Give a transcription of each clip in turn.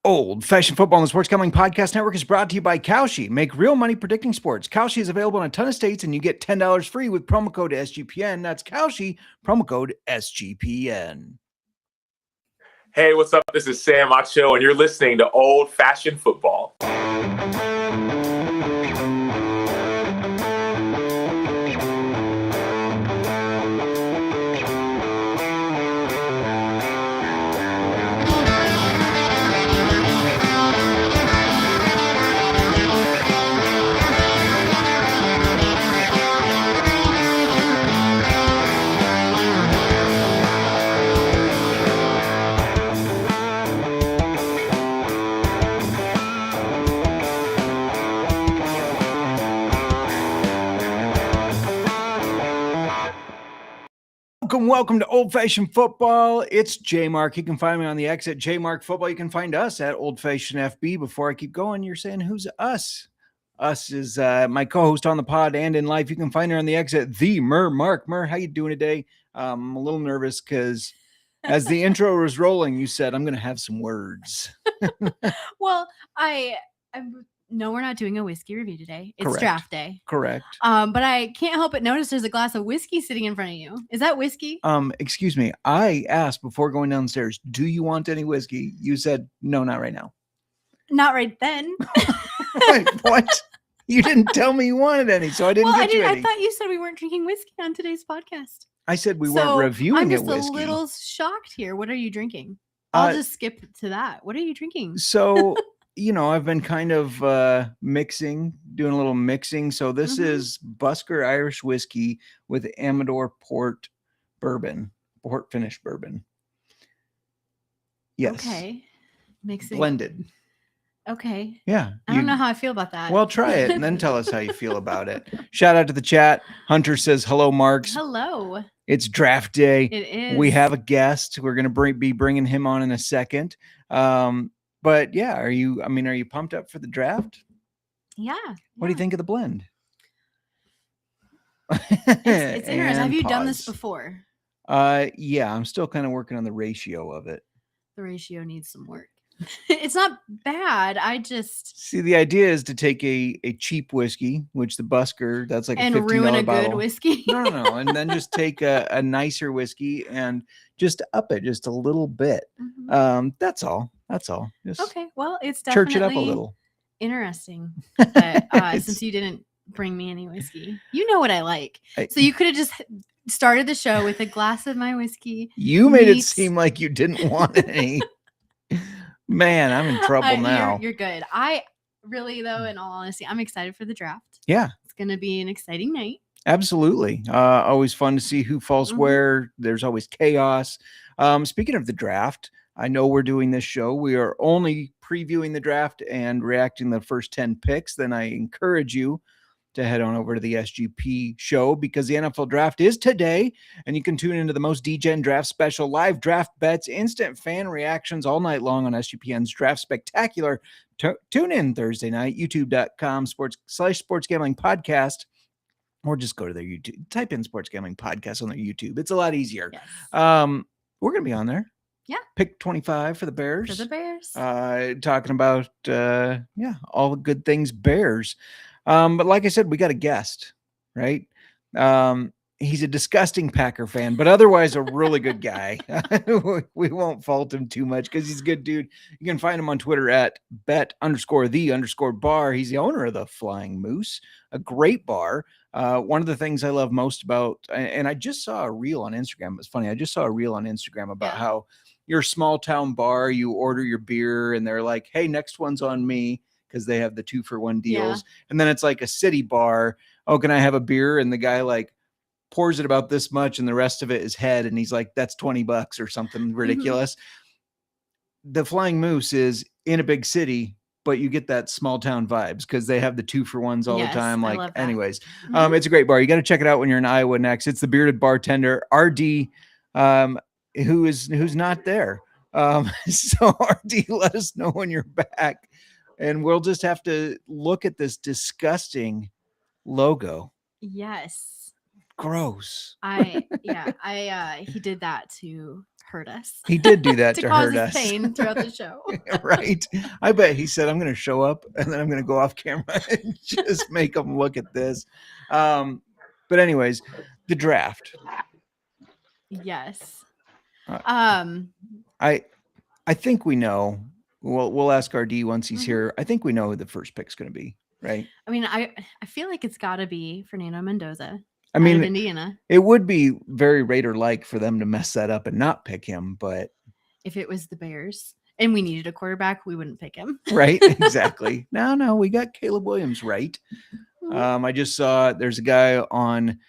Old Fashioned Football on the Sports Gambling Podcast Network is brought to you by Kalshi. Make real money predicting sports. Kalshi is available in a ton of states, and you get $10 free with promo code SGPN. That's Kalshi, promo code SGPN. Hey, what's up? This is Sam Macho, and you're listening to Old Fashioned Football. Welcome to Old Fashioned Football. It's J Mark. You can find me on the X at J Mark Football. You can find us at Old Fashioned FB. Before I keep going, you're saying, who's us? Us is my co-host on the pod and in life. You can find her on the X at the Mark. How you doing today? I'm a little nervous because as the intro was rolling, you said I'm going to have some words. Well, No, we're not doing a whiskey review today. It's draft day. Correct. But I can't help but notice there's a glass of whiskey sitting in front of you. Is that whiskey? Excuse me. I asked before going downstairs, do you want any whiskey? You said, no, not right now. Not right then. Wait, what? You didn't tell me you wanted any, so I didn't get you any. I thought you said we weren't drinking whiskey on today's podcast. I said we weren't reviewing I'm just whiskey. a little shocked here. What are you drinking? I'll just skip to that. What are you drinking? So... I've been kind of mixing, doing a little mixing. So this is Busker Irish whiskey with Amador port finished bourbon. Yes. Okay. Mixing. Blended. Okay. Yeah. I don't know how I feel about that. Well, try it and then tell us how you feel about it. Shout out to the chat. Hunter says, hello, Marks. Hello. It's draft day. It is. We have a guest. We're going to be bringing him on in a second. But yeah, are you pumped up for the draft? Yeah. What do you think of the blend? It's interesting. Have you done this before? Yeah, I'm still kind of working on the ratio of it. The ratio needs some work. It's not bad. I just see the idea is to take a cheap whiskey, which the Busker, that's like and a $15 ruin a bottle. Good whiskey. No, and then just take a nicer whiskey and just up it just a little bit. That's all. Just okay. Well, it's definitely church it up a little. Interesting. That, since you didn't bring me any whiskey, you know what I like. So you could have just started the show with a glass of my whiskey. You made it seem like you didn't want any. Man, I'm in trouble now. You're good. I really, though, in all honesty, I'm excited for the draft. Yeah. It's going to be an exciting night. Absolutely. Always fun to see who falls where. There's always chaos. Speaking of the draft, I know we're doing this show. We are only previewing the draft and reacting to the first 10 picks. Then I encourage you to head on over to the SGP show because the NFL draft is today, and you can tune into the most DGen draft special, live draft bets, instant fan reactions all night long on SGPN's Draft Spectacular. Tune in Thursday night, youtube.com/sports gambling podcast, or just go to their YouTube, type in sports gambling podcast on their YouTube. It's a lot easier. Yes. We're going to be on there. Yeah. Pick 25 for the Bears. Talking about, all the good things Bears. But like I said, we got a guest, right? He's a disgusting Packer fan, but otherwise a really good guy. We won't fault him too much because he's a good dude. You can find him on Twitter at bet_the_bar. He's the owner of the Flying Moose, a great bar. One of the things I love most about, and I just saw a reel on Instagram. It's funny. I just saw a reel on Instagram about how your small town bar, you order your beer and they're like, hey, next one's on me. Because they have the 2-for-1 deals. And then it's like a city bar. Oh, can I have a beer? And the guy like pours it about this much and the rest of it is head. And he's like, that's $20 or something ridiculous. The Flying Moose is in a big city, but you get that small town vibes because they have the 2-for-1s all the time. Like, anyways, it's a great bar. You got to check it out when you're in Iowa next. It's the Bearded Bartender, RD, who's not there. So RD, let us know when you're back. And we'll just have to look at this disgusting logo. Yes. Gross. He did that to hurt us. He did do that to to cause hurt us us. pain throughout the show. Right. I bet he said, I'm going to show up and then I'm going to go off camera and just make them look at this. But anyways, the draft. Yes. I think we know. We'll ask RD once he's Mhm. here. I think we know who the first pick's going to be, right? I mean, I feel like it's got to be Fernando Mendoza. I out mean, of Indiana. It would be very Raider-like for them to mess that up and not pick him, but if it was the Bears and we needed a quarterback, we wouldn't pick him. right, exactly. No, we got Caleb Williams right. Mhm. I just saw there's a guy on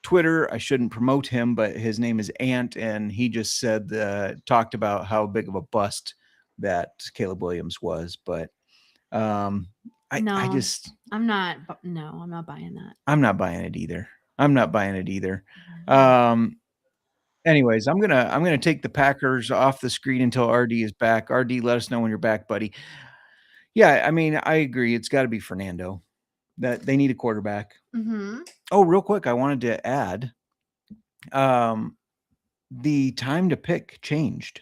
Twitter. I shouldn't promote him, but his name is Ant, and he just said talked about how big of a bust that Caleb Williams was. But I'm not buying that. I'm not buying it either. Anyways, I'm gonna take the Packers off the screen until RD is back. RD, let us know when you're back, buddy. Yeah, I mean, I agree. It's got to be Fernando. That they need a quarterback. Mm-hmm. Oh, real quick, I wanted to add, the time to pick changed.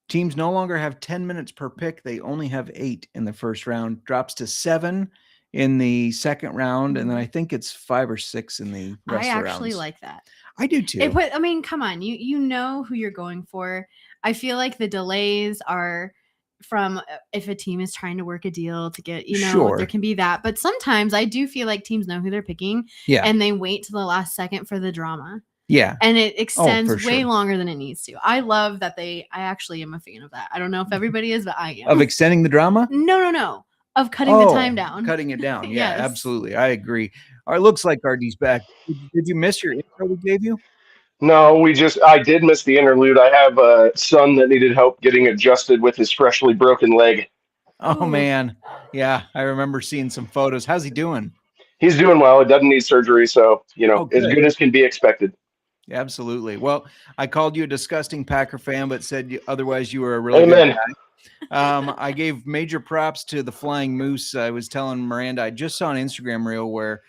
Teams no longer have 10 minutes per pick. They only have 8 in the first round. Drops to 7 in the second round, and then I think it's 5 or 6 in the rest of the rounds. I actually like that. I do too. I mean, come on, you know who you're going for. I feel like the delays are from if a team is trying to work a deal to get, Sure. there can be that. But sometimes I do feel like teams know who they're picking, and they wait to the last second for the drama. Yeah. And it extends way sure. longer than it needs to. I love that I actually am a fan of that. I don't know if everybody is, but I am. Of extending the drama? No. Of cutting the time down. Cutting it down. Yeah, Yes. absolutely. I agree. All right, looks like RD's back. Did you miss your intro we gave you? No, I did miss the interlude. I have a son that needed help getting adjusted with his freshly broken leg. Oh, Ooh. man. Yeah, I remember seeing some photos. How's he doing? He's doing well. It doesn't need surgery, so, as good. good as can be expected. Absolutely. Well, I called you a disgusting Packer fan, but said otherwise you were a really Amen. good guy. I gave major props to the Flying Moose. I was telling Miranda, I just saw an Instagram reel where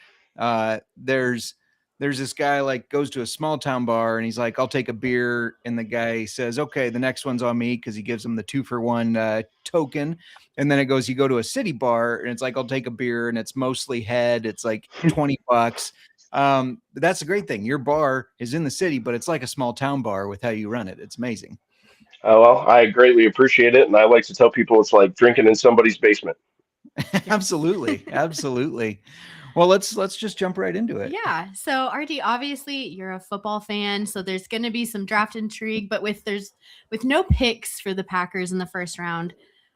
there's this guy like goes to a small town bar and he's like, I'll take a beer. And the guy says, okay, the next one's on me, because he gives him the 2-for-1 token. And then you go to a city bar and it's like, I'll take a beer, and it's mostly head. It's like $20. That's a great thing. Your bar is in the city, but it's like a small town bar with how you run it. It's amazing. Well, I greatly appreciate it, and I like to tell people it's like drinking in somebody's basement. Absolutely. Well, let's just jump right into it. Yeah. So RD, obviously you're a football fan, so there's going to be some draft intrigue, but with no picks for the Packers in the first round,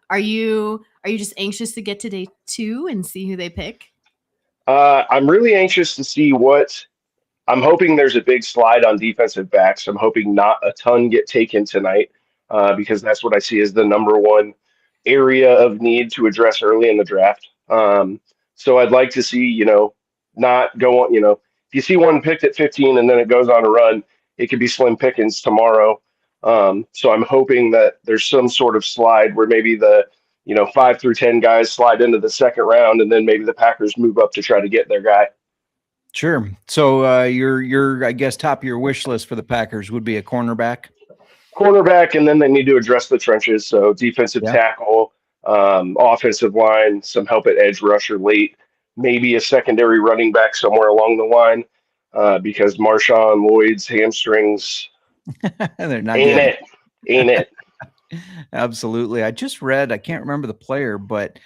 are you just anxious to get to day 2 and see who they pick? I'm really anxious to see I'm hoping there's a big slide on defensive backs. I'm hoping not a ton get taken tonight, because that's what I see as the number one area of need to address early in the draft. So I'd like to see, not go on, if you see one picked at 15 and then it goes on a run, it could be slim pickings tomorrow. So I'm hoping that there's some sort of slide where maybe the 5 through 10 guys slide into the second round, and then maybe the Packers move up to try to get their guy. Sure. So your I guess top of your wish list for the Packers would be a cornerback, and then they need to address the trenches. So defensive tackle, offensive line, some help at edge rusher late, maybe a secondary running back somewhere along the line, because Marshawn Lloyd's hamstrings they're not ain't it. Absolutely. I just read, I can't remember the player, but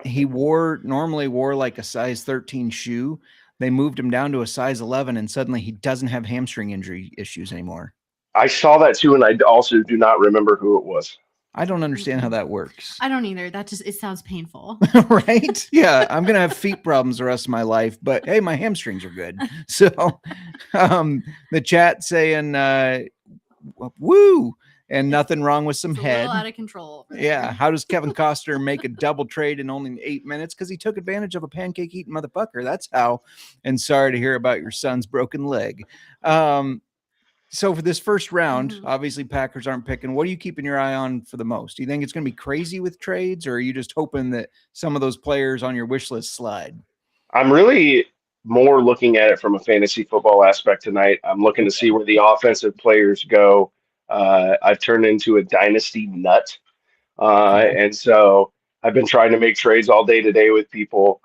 he normally wore like a size 13 shoe. They moved him down to a size 11, and suddenly he doesn't have hamstring injury issues anymore. I saw that too, and I also do not remember who it was. I don't understand how that works. I don't either. It sounds painful. Right? Yeah. I'm going to have feet problems the rest of my life, but hey, my hamstrings are good. So the chat saying, woo, and nothing wrong with some it's head. A little out of control. Yeah. How does Kevin Costner make a double trade in only 8 minutes? Because he took advantage of a pancake eating motherfucker. That's how. And sorry to hear about your son's broken leg. So for this first round, obviously Packers aren't picking. What are you keeping your eye on for the most? Do you think it's going to be crazy with trades, or are you just hoping that some of those players on your wish list slide? I'm really more looking at it from a fantasy football aspect tonight. I'm looking to see where the offensive players go. I've turned into a dynasty nut. Yeah. And so I've been trying to make trades all day today with people.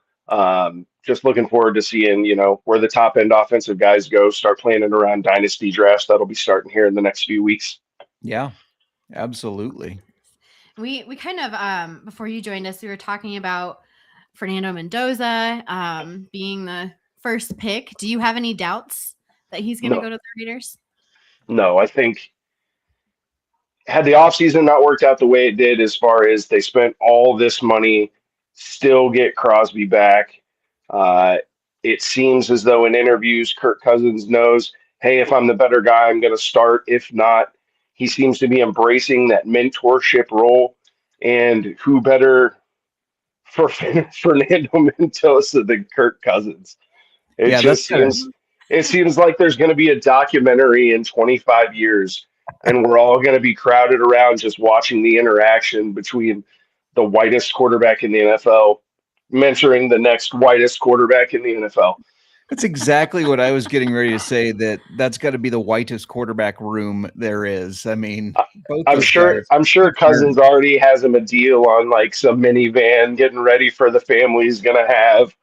Just looking forward to seeing, where the top end offensive guys go, start planning around dynasty drafts. That'll be starting here in the next few weeks. Yeah, absolutely. We kind of before you joined us, we were talking about Fernando Mendoza being the first pick. Do you have any doubts that he's going to No, go to the Raiders? no, I think had the offseason not worked out the way it did, as far as they spent all this money, still get Crosby back. Uh, it seems as though in interviews, Kirk Cousins knows, hey, if I'm the better guy, I'm going to start. If not, he seems to be embracing that mentorship role. And who better for Fernando Mendoza than Kirk Cousins? It Yeah, that's just kind of seems like there's going to be a documentary in 25 years, and we're all going to be crowded around just watching the interaction between the whitest quarterback in the NFL mentoring the next whitest quarterback in the NFL. that's exactly what I was getting ready to say. That's got to be the whitest quarterback room there is. I mean, I- both I'm those sure guys. I'm sure Cousins already has him a deal on like some minivan getting ready for the family he's going to have.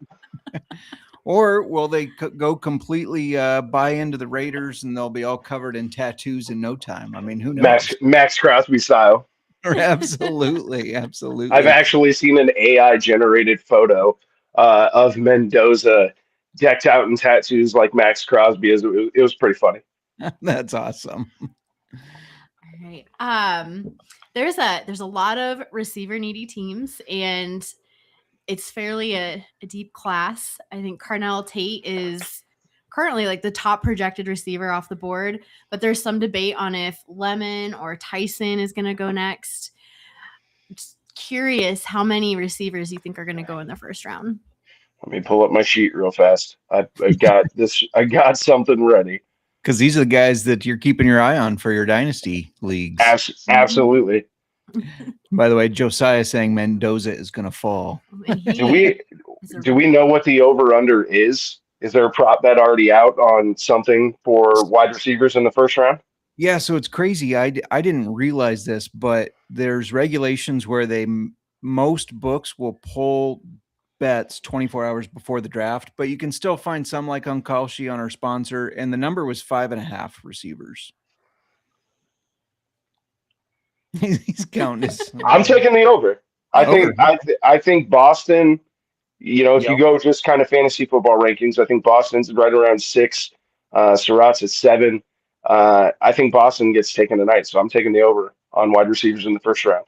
Or will they go completely buy into the Raiders and they'll be all covered in tattoos in no time? I mean, who knows? Max Crosby style. Absolutely, I've absolutely. actually seen an AI generated photo of Mendoza decked out in tattoos like Max Crosby. It was pretty funny. That's awesome. All right. There's a lot of receiver needy teams, and it's fairly a deep class. I think Carnell Tate is currently like the top projected receiver off the board, but there's some debate on if Lemon or Tyson is going to go next. Just curious how many receivers you think are going to go in the first round. Let me pull up my sheet real fast. I got this. I got something ready. Because these are the guys that you're keeping your eye on for your dynasty leagues. Absolutely. By the way, Josiah saying Mendoza is going to fall. And Do he we is a do we know what the over under is? Is there a prop bet already out on something for wide receivers in the first round? Yeah, so it's crazy. I didn't realize this, but there's regulations where most books will pull bets 24 hours before the draft, but you can still find some like on Kalshi on our sponsor, and the number was 5.5 receivers. He's counting his I'm taking the over. I over. think I think Boston. If you Yep. go just kind of fantasy football rankings, I think Boston's right around 6. Surratt's at 7. I think Boston gets taken tonight, so I'm taking the over on wide receivers in the first round.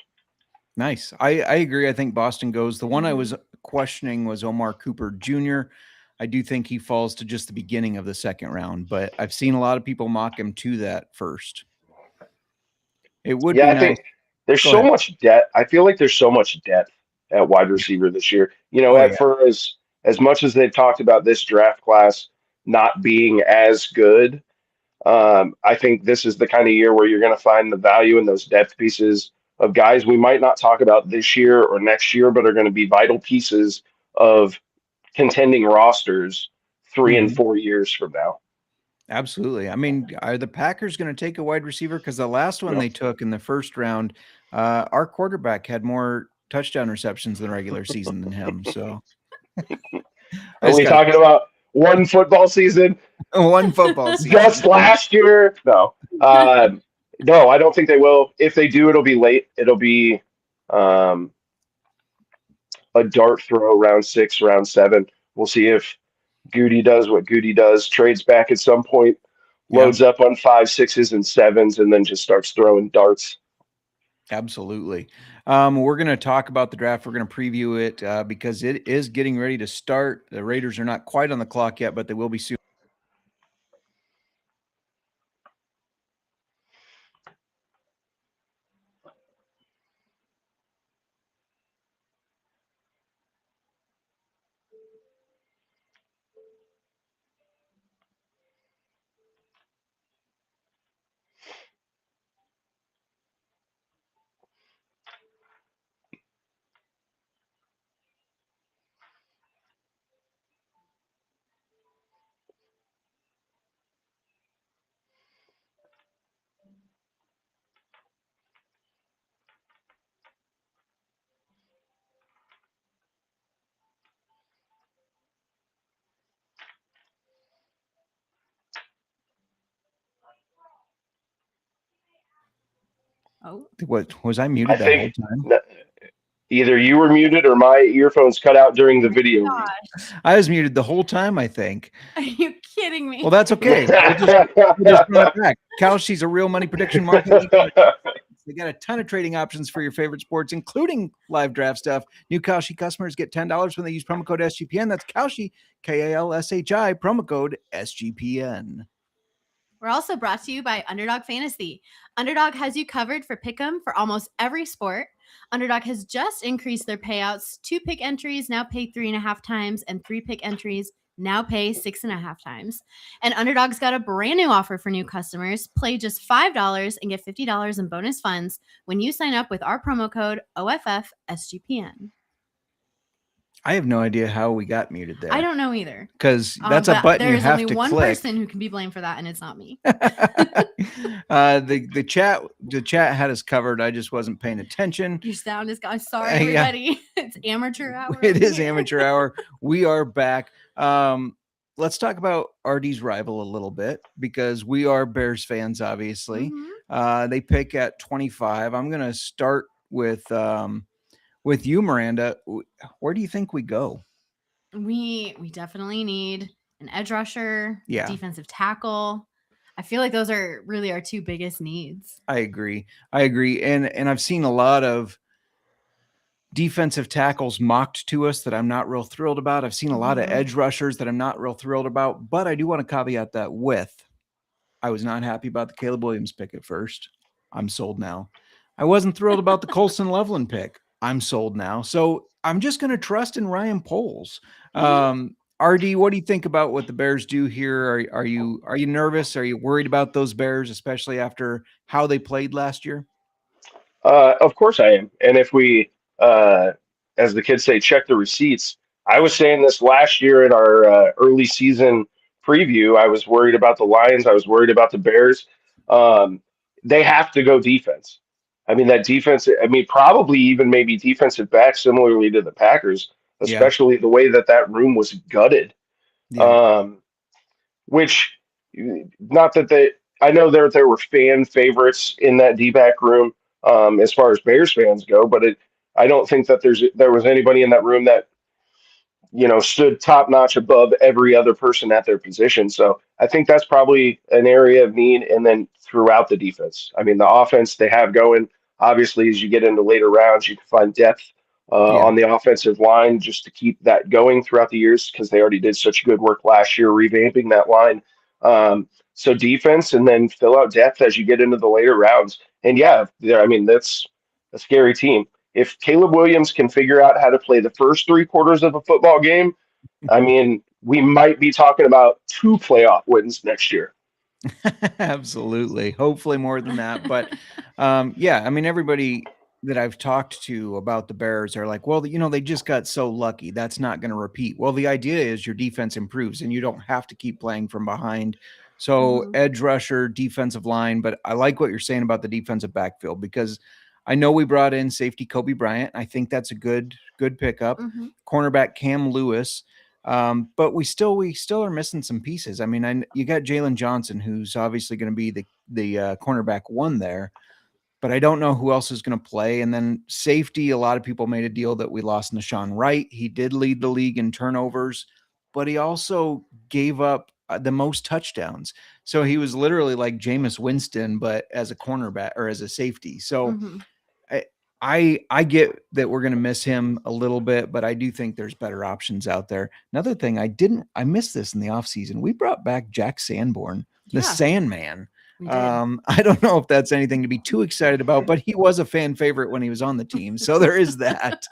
Nice. I agree. I think Boston goes. The one I was questioning was Omar Cooper Jr. I do think he falls to just the beginning of the second round, but I've seen a lot of people mock him to that first. It would Yeah, be I nice. think there's Go so ahead. much depth. I feel like there's so much depth at wide receiver this year. Oh At yeah. for as much as they've talked about this draft class not being as good, I think this is the kind of year where you're going to find the value in those depth pieces of guys we might not talk about this year or next year, but are going to be vital pieces of contending rosters 3 and 4 years from now. Absolutely. I mean, are the Packers going to take a wide receiver? Because the last one No. they took in the first round, our quarterback had more touchdown receptions than regular season than him. So I Are just we got talking about one football season one football just season. last year? No. No, I don't think they will. If they do, it'll be late. It'll be um, a dart throw round 6, round 7. We'll see if Goody does what Goody does, trades back at some point, Yeah, loads up on 5, 6s, and 7s, and then just starts throwing darts. absolutely. We're going to talk about the draft. We're going to preview it because it is getting ready to start. The Raiders are not quite on the clock yet, but they will be soon. Oh, What was I muted I that whole think time? either you were muted or my earphones cut out during the video read. gosh. I was muted the whole time, I think. Are you kidding me? Well, that's okay. We'll just run it back. Kalshi's a real money prediction market leader. They got a ton of trading options for your favorite sports, including live draft stuff. New Kalshi customers get $10 when they use promo code SGPN. That's Kalshi, Kalshi, promo code SGPN. We're also brought to you by Underdog Fantasy. Underdog has you covered for pick'em for almost every sport. Underdog has just increased their payouts. 2 pick entries now pay 3.5 times, and 3 pick entries now pay 6.5 times. And Underdog's got a brand new offer for new customers. Play just $5 and get $50 in bonus funds when you sign up with our promo code OFFSGPN. I have no idea how we got muted there. I don't know either. Because that's a button you have to click. There's only one person who can be blamed for that, and it's not me. The chat had us covered. I just wasn't paying attention. Your sound is gone. Sorry, everybody. Yeah. It's amateur hour. It is amateur hour. We are back. Let's talk about RD's rival a little bit because we are Bears fans, obviously. Mm-hmm. They pick at 25. I'm going to start with you, Miranda. Where do you think we go? We definitely need an edge rusher, yeah, defensive tackle. I feel like those are really our 2 biggest needs. I agree. And I've seen a lot of defensive tackles mocked to us that I'm not real thrilled about. I've seen a lot of edge rushers that I'm not real thrilled about, but I do want to caveat that with I was not happy about the Caleb Williams pick at first. I'm sold now. I wasn't thrilled about the Colson Loveland pick. I'm sold now. So I'm just going to trust in Ryan Poles. RD, what do you think about what the Bears do here? Are you nervous? Are you worried about those Bears, especially after how they played last year? Of course I am. And if we, as the kids say, check the receipts, I was saying this last year in our early season preview. I was worried about the Lions. I was worried about the Bears. They have to go defense. I mean, that defense, I mean, probably even maybe defensive back similarly to the Packers, especially the way that room was gutted. Yeah. Which, not that I know there were fan favorites in that D-back room as far as Bears fans go, but I don't think that there was anybody in that room that stood top notch above every other person at their position. So I think that's probably an area of need. And then throughout the defense, I mean, the offense they have going, obviously, as you get into later rounds, you can find depth on the offensive line just to keep that going throughout the years because they already did such good work last year revamping that line. So defense and then fill out depth as you get into the later rounds. And yeah, I mean, that's a scary team. If Caleb Williams can figure out how to play the first 3 quarters of a football game, I mean, we might be talking about 2 playoff wins next year. Absolutely. Hopefully more than that. But yeah, I mean, everybody that I've talked to about the Bears are like, well, they just got so lucky. That's not going to repeat. Well, the idea is your defense improves and you don't have to keep playing from behind. So edge rusher, defensive line. But I like what you're saying about the defensive backfield because I know we brought in safety Kobe Bryant. I think that's a good pickup. Cornerback Cam Lewis. But we still are missing some pieces. I mean, you got Jalen Johnson, who's obviously going to be the cornerback 1 there, but I don't know who else is going to play. And then safety, a lot of people made a deal that we lost Nashawn Wright. He did lead the league in turnovers, but he also gave up the most touchdowns. So he was literally like Jameis Winston, but as a cornerback or as a safety. So I get that we're going to miss him a little bit, but I do think there's better options out there. Another thing I missed this in the offseason. We brought back Jack Sanborn, the Sandman. I don't know if that's anything to be too excited about, but he was a fan favorite when he was on the team. So there is that.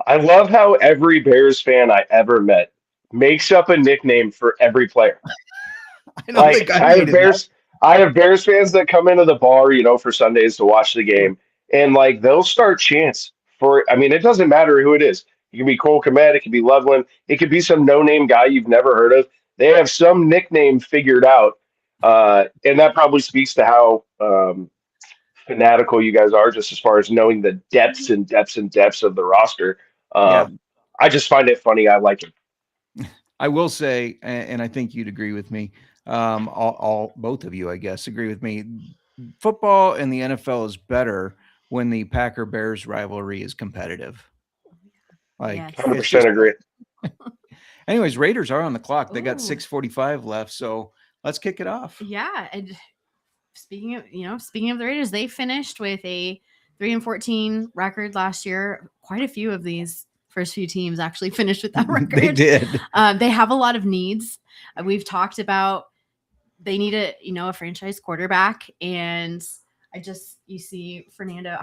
I love how every Bears fan I ever met makes up a nickname for every player. I have Bears fans that come into the bar, for Sundays to watch the game. And like they'll start chants for. I mean, it doesn't matter who it is. It can be Cole Kmet, it can be Loveland, it could be some no-name guy you've never heard of. They have some nickname figured out, and that probably speaks to how fanatical you guys are, just as far as knowing the depths and depths and depths of the roster. I just find it funny. I like it. I will say, and I think you'd agree with me. Both of you, I guess, agree with me. Football in the NFL is better when the Packer Bears rivalry is competitive. Like Yes. it's just 100% agree. anyways, Raiders are on the clock. They got Ooh. 6:45 left, so let's kick it off. Yeah, and speaking of the Raiders, they finished with a 3-14 record last year. Quite a few of these first few teams actually finished with that record. They did. They have a lot of needs. We've talked about they need a franchise quarterback, and you see Fernando.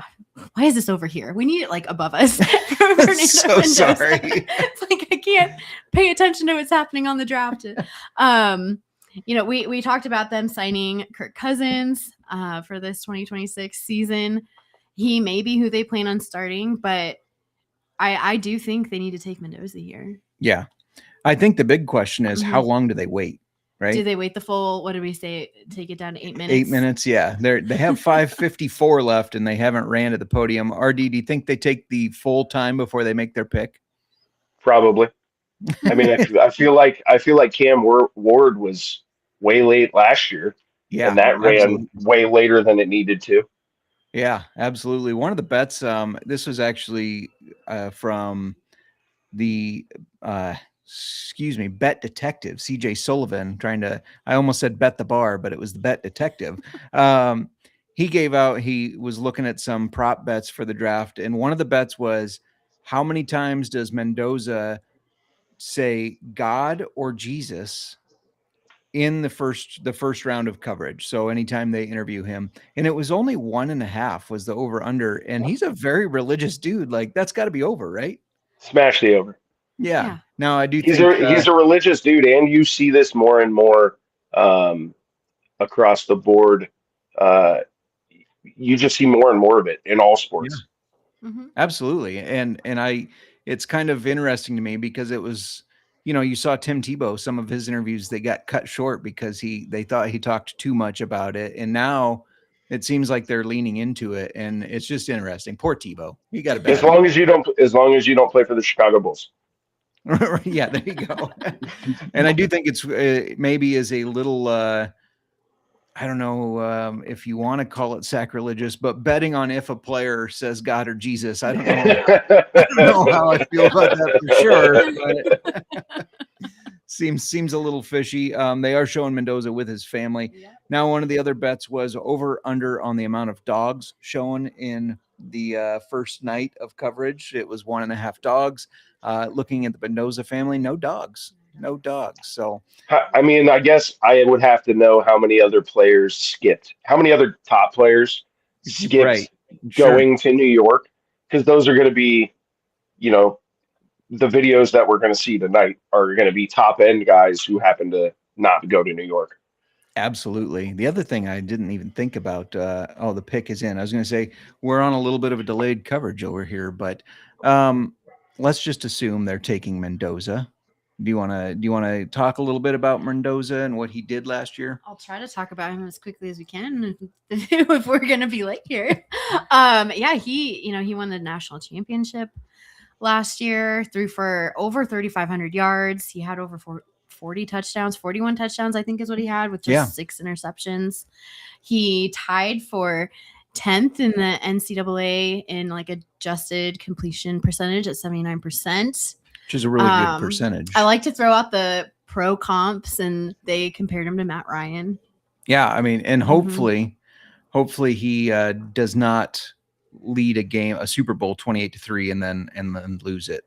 Why is this over here? We need it like above us. Fernando So Mendoza. sorry. It's like I can't pay attention to what's happening on the draft. We talked about them signing Kirk Cousins for this 2026 season. He may be who they plan on starting, but I do think they need to take Mendoza here. Yeah. I think the big question is how long do they wait? Right? Do they wait the full, what did we say, take it down to 8 minutes? 8 minutes, yeah. They have 5:54 left and they haven't ran to the podium. RD, do you think they take the full time before they make their pick? Probably. I mean, I feel like Cam Ward was way late last year. Yeah. And that ran way later than it needed to. Yeah, absolutely. One of the bets, this was actually from the Bet Detective, CJ Sullivan, I almost said bet the bar, but it was the Bet Detective. He was looking at some prop bets for the draft, and one of the bets was how many times does Mendoza say God or Jesus in the first round of coverage. So anytime they interview him, and it was only 1.5 was the over under, and he's a very religious dude. Like that's got to be over, right? Smash the over. Yeah. Now I do he's think he's a religious dude, and you see this more and more across the board. You just see more and more of it in all sports. Yeah. Mm-hmm. Absolutely, and it's kind of interesting to me because it was. You saw Tim Tebow, some of his interviews, they got cut short because they thought he talked too much about it. And now it seems like they're leaning into it. And it's just interesting. Poor Tebow. He got a bad. As long as you don't play for the Chicago Bulls. Yeah, there you go. And I do think it's maybe is a little, I don't know if you want to call it sacrilegious, but betting on if a player says God or Jesus, I don't know. I don't know how I feel about that for sure. But seems a little fishy. They are showing Mendoza with his family. Yeah. Now, one of the other bets was over under on the amount of dogs shown in the first night of coverage. It was 1.5 dogs. Looking at the Mendoza family, no dogs. So, I mean, I guess I would have to know how many other players skipped, how many other top players skipped going to New York, because those are going to be, the videos that we're going to see tonight are going to be top end guys who happen to not go to New York. Absolutely. The other thing I didn't even think about, the pick is in. I was going to say we're on a little bit of a delayed coverage over here, but let's just assume they're taking Mendoza. Do you want to talk a little bit about Mendoza and what he did last year? I'll try to talk about him as quickly as we can if we're going to be late here. He won the national championship last year, threw for over 3,500 yards. He had over 40 touchdowns, 41 touchdowns, I think is what he had with just 6 interceptions. He tied for 10th in the NCAA in like adjusted completion percentage at 79%. Which is a really good percentage. I like to throw out the pro comps, and they compared him to Matt Ryan. Yeah, I mean, and hopefully he does not lead a Super Bowl 28-3 and then lose it.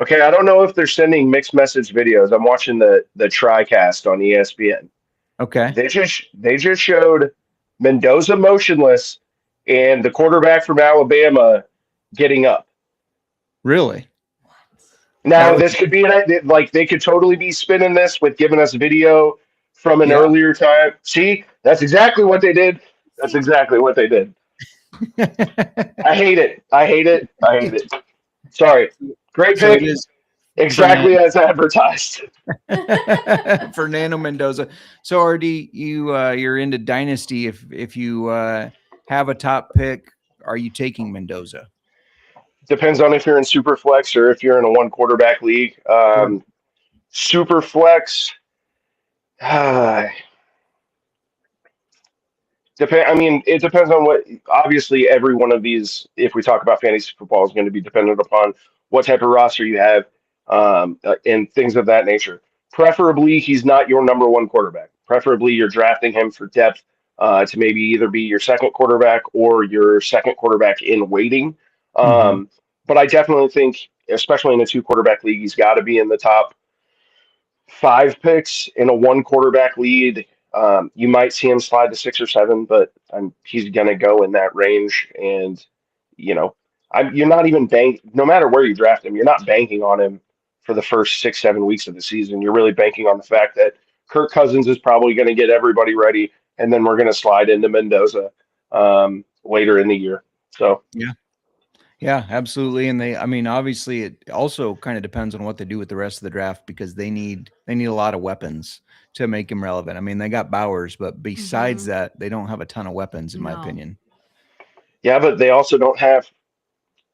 Okay, I don't know if they're sending mixed message videos. I'm watching the TriCast on ESPN. Okay. They just showed Mendoza motionless and the quarterback from Alabama getting up. Really? Now, this could be like they could totally be spinning this with giving us video from an earlier time. See, that's exactly what they did. I hate it. Sorry. Great pick. So exactly as advertised. Fernando Mendoza. So, RD, you're into Dynasty. If you have a top pick, are you taking Mendoza? Depends on if you're in super flex or if you're in a one quarterback league. Super flex. I mean, it depends on what. Obviously, every one of these, if we talk about fantasy football, is going to be dependent upon what type of roster you have, and things of that nature. Preferably, he's not your number one quarterback. Preferably, you're drafting him for depth, to maybe either be your second quarterback or your second quarterback in waiting. Mhm. But I definitely think, especially in a two quarterback league, he's got to be in the top five picks in a one quarterback lead. You might see him slide to 6 or 7, but he's going to go in that range. And, you know, you're not even no matter where you draft him, you're not banking on him for the first 6, 7 weeks of the season. You're really banking on the fact that Kirk Cousins is probably going to get everybody ready, and then we're going to slide into Mendoza later in the year. So, Yeah. Yeah, absolutely. And I mean, obviously it also kind of depends on what they do with the rest of the draft because they need a lot of weapons to make him relevant. I mean, they got Bowers, but besides that, they don't have a ton of weapons, in my No. opinion. yeah, but they also don't have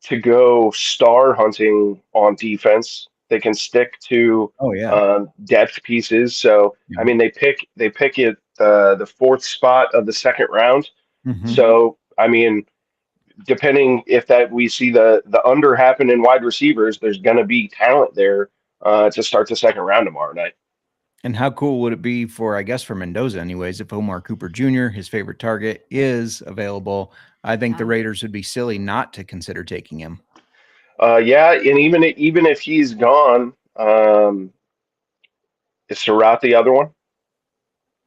to go star hunting on defense. They can stick to Oh yeah. depth pieces. So Yeah. I mean, they pick it the fourth spot of the second round. Mhm. So I mean, depending if that we see the under happen in wide receivers, there's going to be talent there to start the second round tomorrow night. And how cool would it be for, I guess, for Mendoza, anyways, if Omar Cooper Jr., his favorite target, is available? I think the Yeah. Raiders would be silly not to consider taking him. Yeah, and even if he's gone, is Surratt the other one?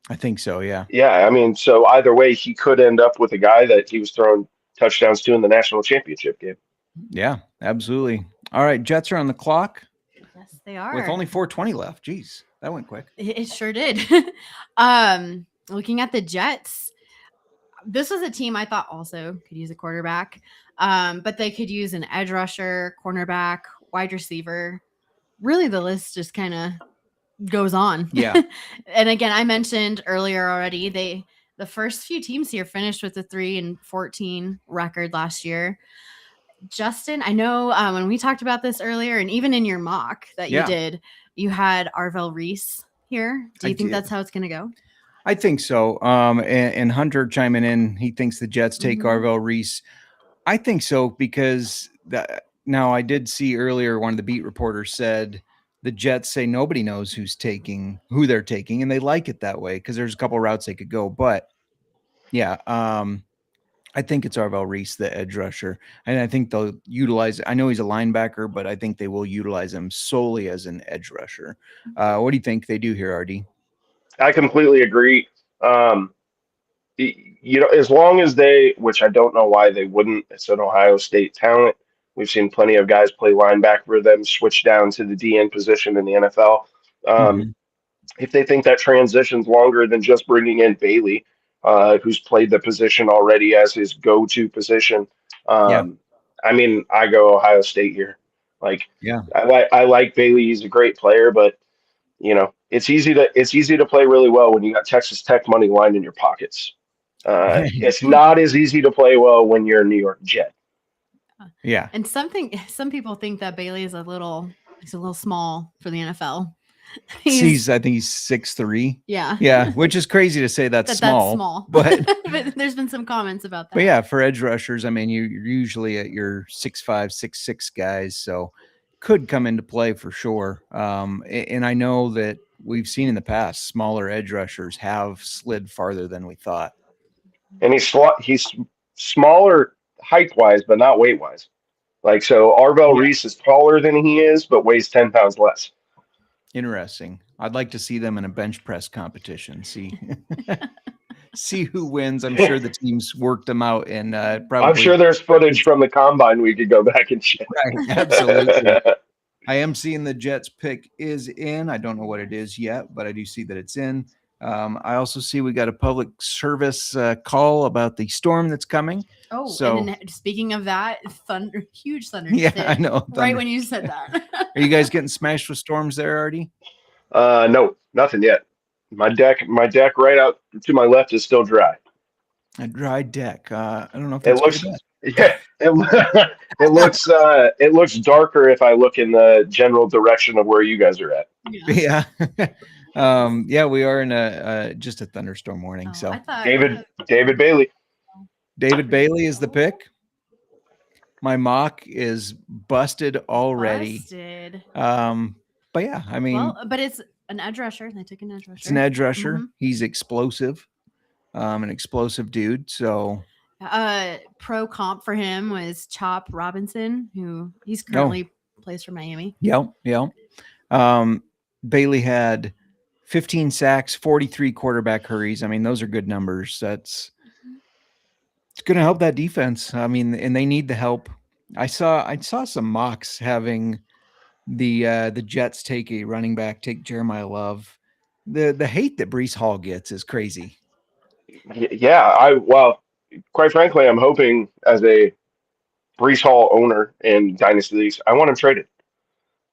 I think so. Yeah. Yeah, I mean, so either way, he could end up with a guy that he was throwing touchdowns to in the national championship game. Yeah, absolutely. All right. Jets are on the clock Yes, they are. with only 4:20 left. Jeez, that went quick. It sure did. Looking at the Jets, this was a team I thought also could use a quarterback, but they could use an edge rusher, cornerback, wide receiver. Really, the list just kind of goes on. Yeah. And again, I mentioned earlier already, the first few teams here finished with a 3-14 record last year. Justin, I know when we talked about this earlier, and even in your mock that you Yeah. did, you had Arvell Reese here. Do you I think did. that's how it's going to go? I think so. And Hunter chiming in, he thinks the Jets take Mhm. Arvell Reese. I think so because now I did see earlier one of the beat reporters said the Jets say nobody knows who they're taking, and they like it that way because there's a couple routes they could go. But yeah, I think it's Arvell Reese, the edge rusher, and I think they'll utilize. I know he's a linebacker, but I think they will utilize him solely as an edge rusher. What do you think they do here, RD? I completely agree. Um, you know, as long as which I don't know why they wouldn't, it's an Ohio State talent. We've seen plenty of guys play linebacker for them, switch down to the DN position in the NFL. Mhm. If they think that transition's longer than just bringing in Bailey, who's played the position already as his go-to position, Yeah. I mean, I go Ohio State here. Like, Yeah. I like Bailey. He's a great player, but you know, it's easy to play really well when you got Texas Tech money line in your pockets. It's not as easy to play well when you're a New York Jet. Yeah. And some people think that Bailey is a little small for the NFL. I think he's 6'3". Yeah. Yeah, which is crazy to say that's small. But but there's been some comments about that. But yeah, for edge rushers, I mean, you're usually at your 6'5", 6'6" guys, so could come into play for sure. And I know that we've seen in the past smaller edge rushers have slid farther than we thought. And he's smaller height wise, but not weight wise. Like, so Arvell Reese is taller than he is, but weighs 10 pounds less. Interesting. I'd like to see them in a bench press competition. See who wins. I'm sure the teams worked them out, and probably. I'm sure there's footage from the combine we could go back and check. Right, absolutely. I am seeing the Jets pick is in. I don't know what it is yet, but I do see that it's in. I also see we got a public service call about the storm that's coming. Oh, so and then, speaking of that, huge thunder. Yeah, I know. Thunder. Right when you said that. Are you guys getting smashed with storms there, Artie? No, nothing yet. My deck right out to my left is still dry. A dry deck. I don't know if that's it looks darker if I look in the general direction of where you guys are at. Yeah. Yeah, we are in just a thunderstorm warning. Oh, So I thought David Bailey. David Bailey is the pick. My mock is busted already. busted. But yeah, I mean, Well, but it's an edge rusher. They took an edge rusher. it's an edge rusher. Mhm. He's explosive, an explosive dude. So Pro comp for him was Chop Robinson, who he's Oh. currently plays for Miami. Yep. Bailey had 15 sacks, 43 quarterback hurries. I mean, those are good numbers. It's going to help that defense. I mean, and they need the help. I saw some mocks having the Jets take Jeremiah Love. The hate that Brees Hall gets is crazy. Yeah, quite frankly, I'm hoping as a Brees Hall owner in Dynasty Leagues, I want him traded.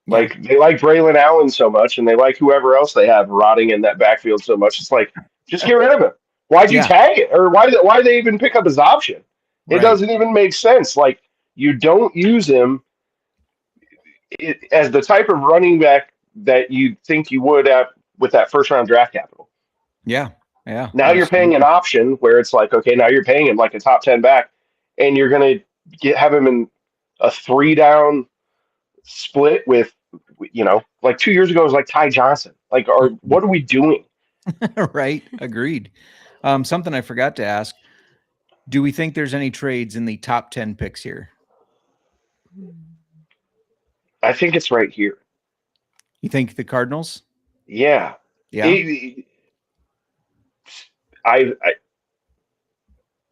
Like they like Braylon Allen so much, and they like whoever else they have rotting in that backfield so much. It's like, just get rid of him. Why'd you tag it, or why they even pick up his option? It doesn't even make sense. Like you don't use him as the type of running back that you think you would have with that first round draft capital. Yeah. Now absolutely. you're paying an option where it's like, okay, now you're paying him like a top 10 back, and you're gonna have him in a 3-down split with, like 2 years ago it was like Ty Johnson. Like, what are we doing? Right. Agreed. Something I forgot to ask. Do we think there's any trades in the top 10 picks here? I think it's right here. You think the Cardinals? Yeah. I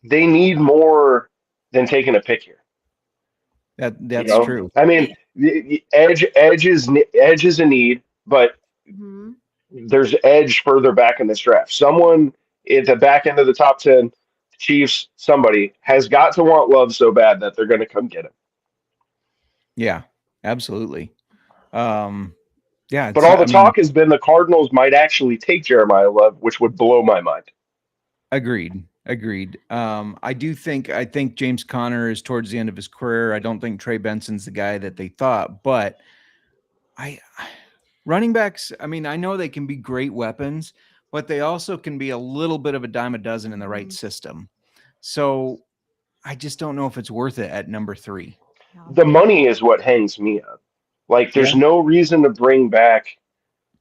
they need more than taking a pick here. That's true. I mean, the edge is a need, but there's edge further back in this draft. Someone at the back end of the top 10, Chiefs, somebody has got to want Love so bad that they're going to come get him. Yeah, absolutely. But all the talk has been the Cardinals might actually take Jeremiah Love, which would blow my mind. Agreed. I think James Conner is towards the end of his career. I don't think Trey Benson's the guy that they thought, but running backs, I mean, I know they can be great weapons, but they also can be a little bit of a dime a dozen in the right system. So I just don't know if it's worth it at number 3. The money is what hangs me up. Like, there's no reason to bring back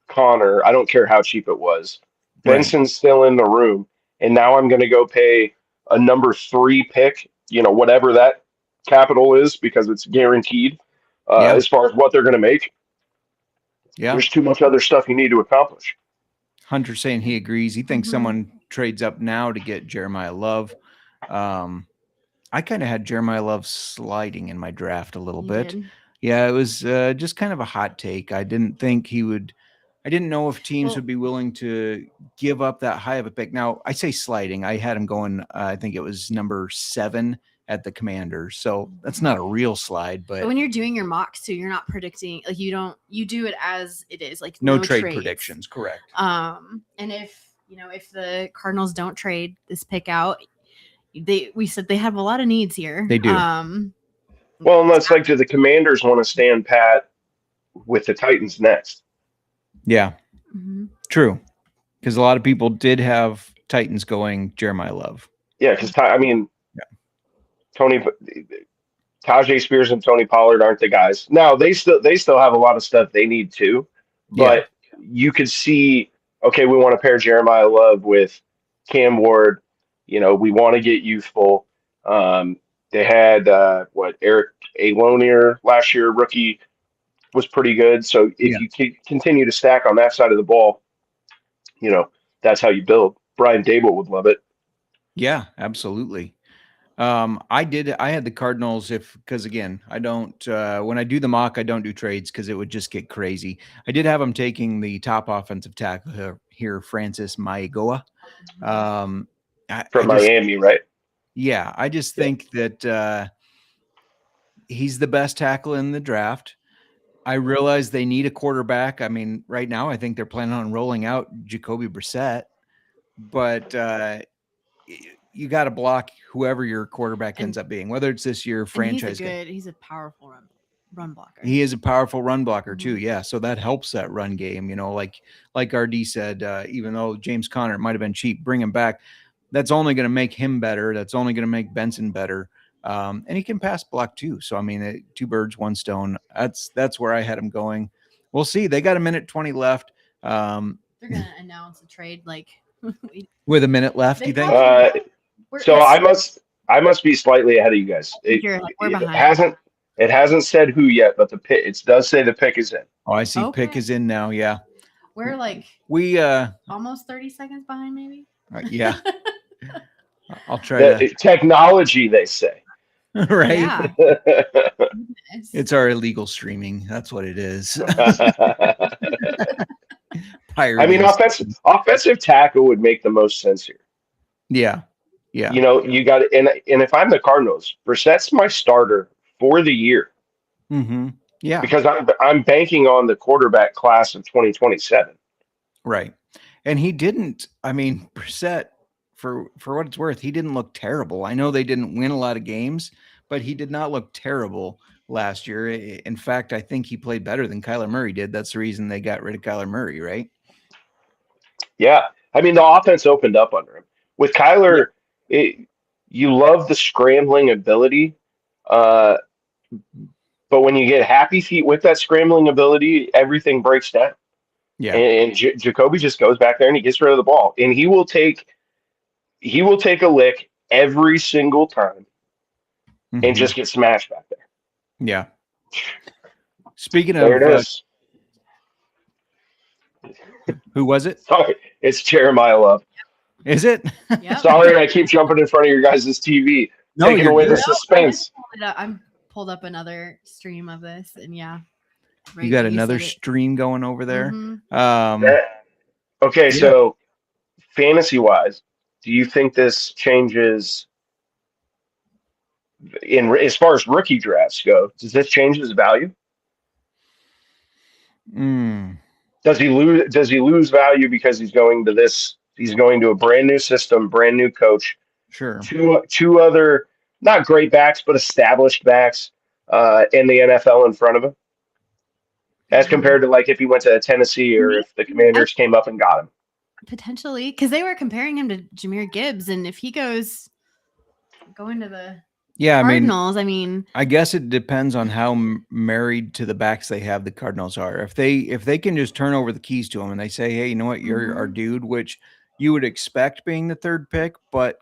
Connor. I don't care how cheap it was. Benson's still in the room, and now I'm going to go pay a number 3 pick, whatever that capital is, because it's guaranteed as far as what they're going to make. Yeah. There's too much other stuff you need to accomplish. Hunter saying he agrees. He thinks someone trades up now to get Jeremiah Love. I kind of had Jeremiah Love sliding in my draft a little bit. Yeah, it was just kind of a hot take. I didn't know if teams would be willing to give up that high of a pick. Now, I say sliding. I had him going, I think it was number 7 at the Commanders. So that's not a real slide. But when you're doing your mocks too, you're not predicting. Like you do it as it is. Like no trade trades. Predictions. Correct. And if the Cardinals don't trade this pick out, we said they have a lot of needs here. They do. Well, and that's like, do the Commanders want to stand pat with the Titans next? Yeah, true. Because a lot of people did have Titans going Jeremiah Love. Yeah, because Tajay Spears and Tony Pollard aren't the guys. Now they still have a lot of stuff they need too, but you could see, okay, we want to pair Jeremiah Love with Cam Ward. We want to get youthful. They had Eric Alonier last year, rookie, was pretty good. So if you continue to stack on that side of the ball, that's how you build. Brian Dable would love it. Yeah, absolutely. I had the Cardinals because again, I don't, when I do the mock, I don't do trades because it would just get crazy. I did have them taking the top offensive tackle here, Francis Maigoa. From Miami, right? Yeah. I just think that, he's the best tackle in the draft. I realize they need a quarterback. I mean, right now, I think they're planning on rolling out Jacoby Brissett, but you got to block whoever your quarterback ends up being, whether it's this year franchise. He's a powerful run. run blocker. He is a powerful run blocker too. Mhm. Yeah. So that helps that run game, like RD said, even though James Conner might have been cheap, bring him back. That's only going to make him better. That's only going to make Benson better. And he can pass block too. So, I mean, two birds, one stone. That's where I had him going. We'll see. They got a minute 20 left. They're going to announce a trade With a minute left, you think? So I must be slightly ahead of you guys. We're behind. It hasn't said who yet, but it does say the pick is in. Oh, I see. Okay. Pick is in now. Yeah. We're we almost 30 seconds behind, maybe. Yeah. I'll try to. Technology, they say. Right. Yeah. It's our illegal streaming. That's what it is. I mean, offensive tackle would make the most sense here. Yeah. Yeah. You got and if I'm the Cardinals, Brissett's my starter for the year. Mm-hmm. Yeah. Because I'm banking on the quarterback class of 2027. Right. And he didn't, I mean, Brissett, for what it's worth, he didn't look terrible. I know they didn't win a lot of games, but he did not look terrible last year. In fact, I think he played better than Kyler Murray did. That's the reason they got rid of Kyler Murray, right? Yeah. I mean, the offense opened up under him. With Kyler, you love the scrambling ability, but when you get happy feet with that scrambling ability, everything breaks down. Yeah. And Jacoby just goes back there and he gets rid of the ball, and he will take a lick every single time and just get smashed back there. Yeah. Speaking there of, it is. Who was it? Sorry, it's Jeremiah Love. Is it? Yep. Sorry, I keep jumping in front of your guys' TV, taking away the suspense. I'm pulled up another stream of this, and yeah. Right, you got another stream going over there. Mm-hmm. Okay, so fantasy-wise, do you think this changes as far as rookie drafts go? Does this change his value? Does he lose value because he's going to this? He's going to a brand new system, brand new coach. Sure. Two other not great backs, but established backs in the NFL in front of him, as compared to like if he went to Tennessee or if the Commanders came up and got him. Potentially, because they were comparing him to Jahmyr Gibbs, and if he goes going to the Cardinals, I mean, I guess it depends on how married to the backs they have the Cardinals are. If they can just turn over the keys to him and they say, hey, you know what, you're our dude, which you would expect being the third pick, but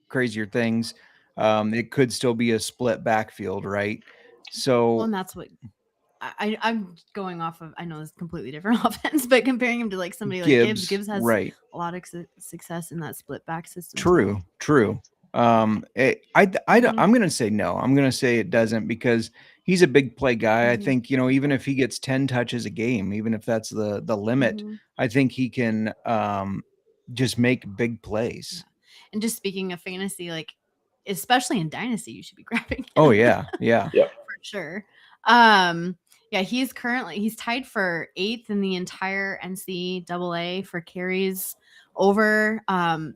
crazier things, it could still be a split backfield, right? So, and that's what I'm going off of. I know it's completely different offense, but comparing him to like somebody like Gibbs has a lot of success in that split back system. True. I'm going to say no. I'm going to say it doesn't, because he's a big play guy. I think, even if he gets 10 touches a game, even if that's the limit, I think he can just make big plays. Yeah. And just speaking of fantasy, like especially in Dynasty, you should be grabbing him. Oh yeah. For sure. He's tied for 8th in the entire NCAA for carries over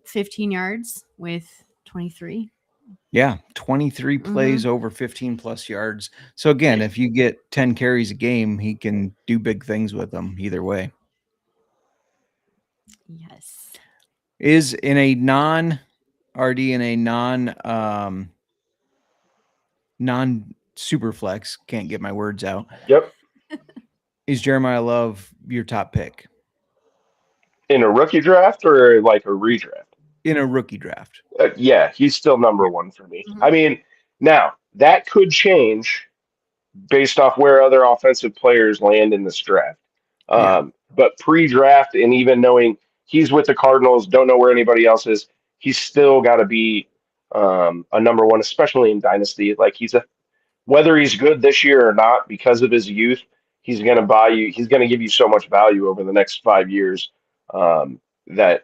15 yards with 23. Yeah, 23 plays over 15 plus yards. So again, if you get 10 carries a game, he can do big things with them either way. Yes. Is in a non super flex, can't get my words out. Yep. Is Jeremiah Love your top pick? In a rookie draft or like a redraft? In a rookie draft. Yeah, he's still number one for me. I mean, now that could change based off where other offensive players land in this draft. But pre-draft, and even knowing he's with the Cardinals, don't know where anybody else is, he's still got to be a number one, especially in Dynasty. Like whether he's good this year or not, because of his youth, he's going to give you so much value over the next 5 years that,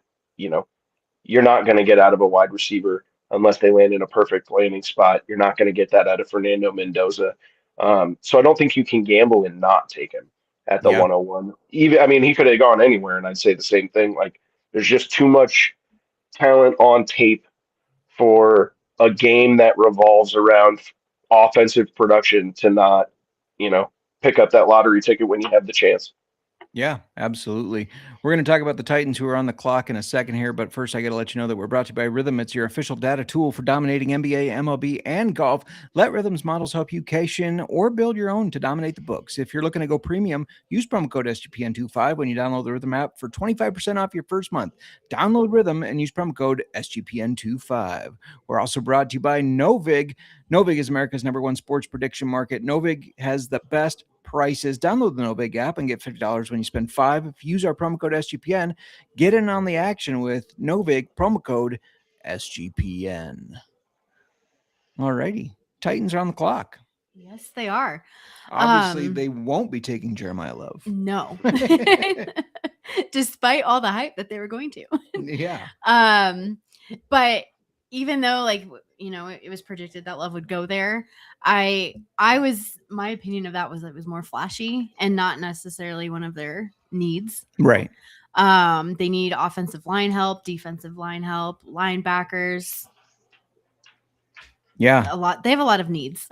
you're not going to get out of a wide receiver unless they land in a perfect landing spot. You're not going to get that out of Fernando Mendoza. So I don't think you can gamble and not take him at the 101. He could have gone anywhere, and I'd say the same thing. Like, there's just too much talent on tape for a game that revolves around offensive production to not pick up that lottery ticket when you have the chance. Yeah, absolutely. We're going to talk about the Titans who are on the clock in a second here, but first I got to let you know that we're brought to you by Rhythm. It's your official data tool for dominating NBA, MLB, and golf. Let Rhythm's models help you cash in or build your own to dominate the books. If you're looking to go premium, use promo code SGPN25 when you download the Rhythm app for 25% off your first month. Download Rhythm and use promo code SGPN25. We're also brought to you by Novig. Novig is America's #1 sports prediction market. Novig has the best prices. Download the Novig app and get $50 when you spend $5. If you use our promo code SGPN, get in on the action with Novig, promo code SGPN. All righty. Titans are on the clock. Yes, they are. Obviously, they won't be taking Jeremiah Love. No. Despite all the hype that they were going to. Yeah. But even though it was predicted that Love would go there, my opinion of that was it was more flashy and not necessarily one of their needs. Right. They need offensive line help, defensive line help, linebackers. Yeah. They have a lot of needs.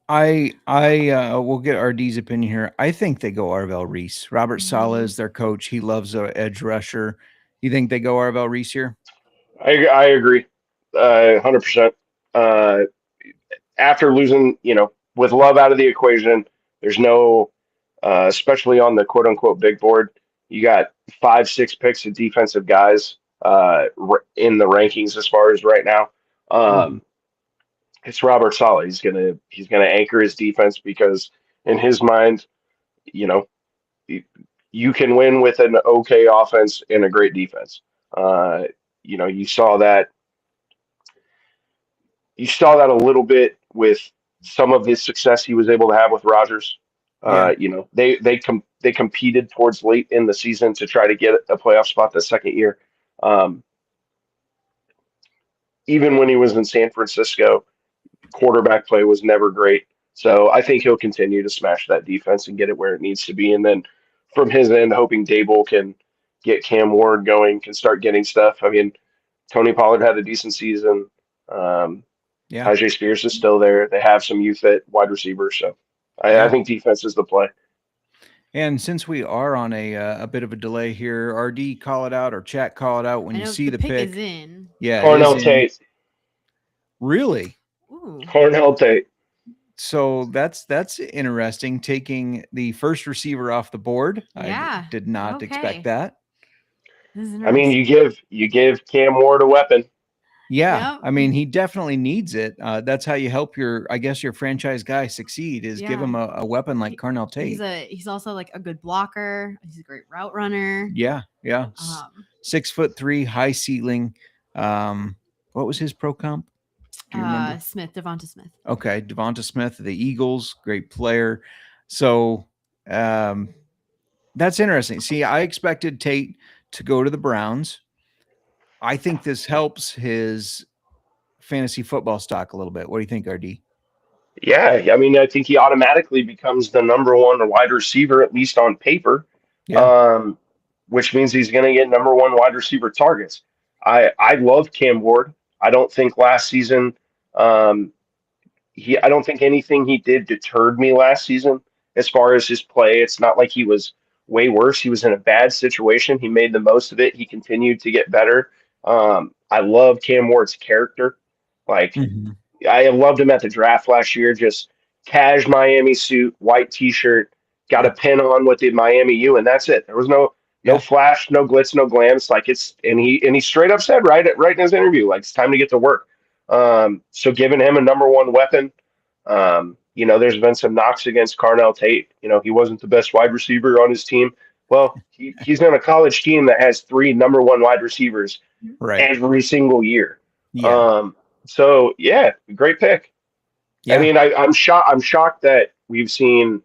I will get RD's opinion here. I think they go Arvell Reese. Robert Saleh is their coach. He loves an edge rusher. You think they go Arvell Reese here? I agree, 100%. After losing, with Love out of the equation, there's no, especially on the quote unquote big board, you got 5-6 picks of defensive guys in the rankings as far as right now. It's Robert Saleh. He's gonna anchor his defense because in his mind, you can win with an okay offense and a great defense. You saw that. You saw that a little bit with some of his success he was able to have with Rodgers. They competed towards late in the season to try to get a playoff spot the second year. Even when he was in San Francisco, quarterback play was never great. So I think he'll continue to smash that defense and get it where it needs to be. And then from his end, hoping Dable can get Cam Ward going, can start getting stuff. I mean, Tony Pollard had a decent season. Tajay Spears is still there. They have some youth at wide receiver. So I think defense is the play. And since we are on a bit of a delay here, RD, call it out or chat, call it out when you see the pick. Is in. Yeah, Cornell Tate. Really? Ooh. Cornell Tate. So that's interesting. Taking the first receiver off the board. Yeah. I did not expect that. I mean, you give Cam Ward a weapon. Yeah. Yep. I mean, he definitely needs it. That's how you help your franchise guy succeed is give him a weapon like Cornell Tate. He's also like a good blocker. He's a great route runner. Yeah. 6'3", high ceiling. What was his pro comp? Do you remember? Devonta Smith. Okay. Devonta Smith, the Eagles, great player. So that's interesting. See, I expected Tate to go to the Browns. I think this helps his fantasy football stock a little bit. What do you think, RD? Yeah, I mean, I think he automatically becomes the #1 wide receiver, at least on paper, which means he's going to get #1 wide receiver targets. I love Cam Ward. I don't think last season, I don't think anything he did deterred me last season as far as his play. It's not like he was way worse. He was in a bad situation. He made the most of it. He continued to get better. I love Cam Ward's character. I loved him at the draft last year. Just cash Miami suit, white T-shirt, got a pin on with the Miami U, and that's it. There was no flash, no glitz, no glams. And he straight up said right in his interview, it's time to get to work. So giving him a #1 weapon. There's been some knocks against Cornell Tate. He wasn't the best wide receiver on his team. Well, he's on a college team that has 3 #1 wide receivers every single year. So yeah, great pick. Yeah. I mean, I'm shocked that we've seen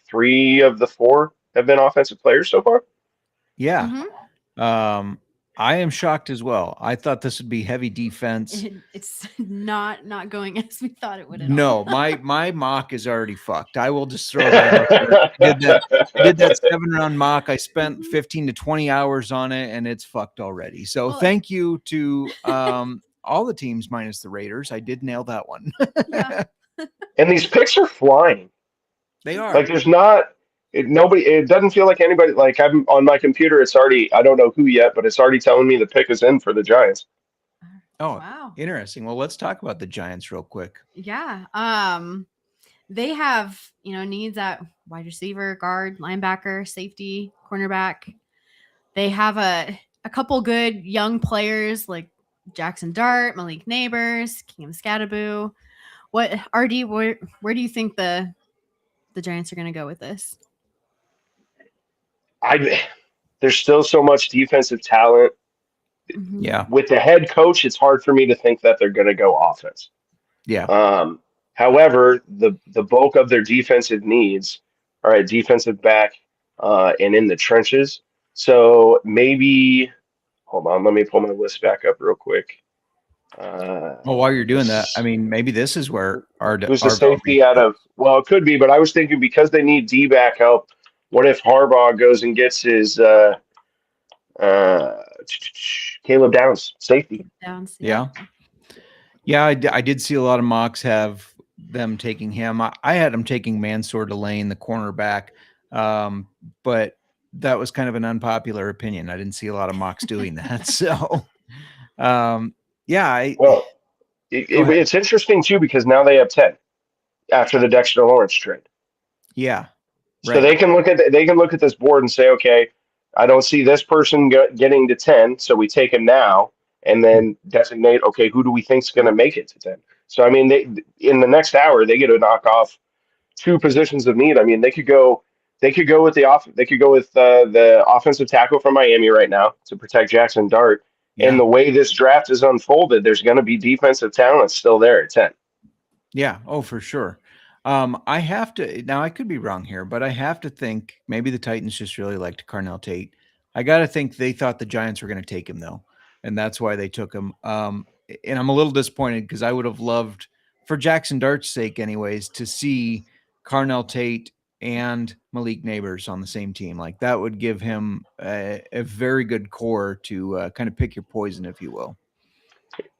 3 of the 4 have been offensive players so far. Yeah. Mm-hmm. I am shocked as well. I thought this would be heavy defense. It's not going as we thought it would. No, my mock is already fucked. I will just throw that out there. I did that 7-round mock. I spent 15 to 20 hours on it, and it's fucked already. So thank you to all the teams minus the Raiders. I did nail that one. And these picks are flying. They are. Like there's not nobody. It doesn't feel like anybody. Like I'm on my computer. It's already. I don't know who yet, but it's already telling me the pick is in for the Giants. Oh, Wow. interesting. Well, let's talk about the Giants real quick. Yeah. They have, needs at wide receiver, guard, linebacker, safety, cornerback. They have a couple good young players like Jackson Dart, Malik Neighbors, King of Scattaboo. What RD? Where do you think the Giants are going to go with this? There's still so much defensive talent. Mhm. Yeah. With the head coach, it's hard for me to think that they're going to go offense. Yeah. However, the bulk of their defensive needs are at defensive back and in the trenches. So maybe, hold on, let me pull my list back up real quick. Well, while you're doing that, I mean, maybe this is where Who's the safety out of? Well, it could be, but I was thinking because they need D back help. What if Harbaugh goes and gets his Caleb Downs safety? Downs. Yeah. Yeah, I did see a lot of mocks have them taking him. I had him taking Mansour Delane, the cornerback, but that was kind of an unpopular opinion. I didn't see a lot of mocks doing that. So, yeah. Well, it's interesting too because now they have 10 after the Dexter Lawrence trade. Yeah. So Right. they can look at this board and say, okay, I don't see this person getting to 10, so we take him now and then designate, okay, who do we think is going to make it to 10? So I mean, they in the next hour they get to knock off 2 positions of need. I mean, they could go with the offensive tackle from Miami right now to protect Jackson Dart. Yeah. And the way this draft is unfolded, there's going to be defensive talent still there at 10. Yeah. Oh, for sure. I have to now. I could be wrong here, but I have to think maybe the Titans just really liked Carnell Tate. I got to think they thought the Giants were going to take him though, and that's why they took him. And I'm a little disappointed because I would have loved, for Jackson Dart's sake, anyways, to see Carnell Tate and Malik Neighbors on the same team. Like that would give him a very good core to kind of pick your poison, if you will.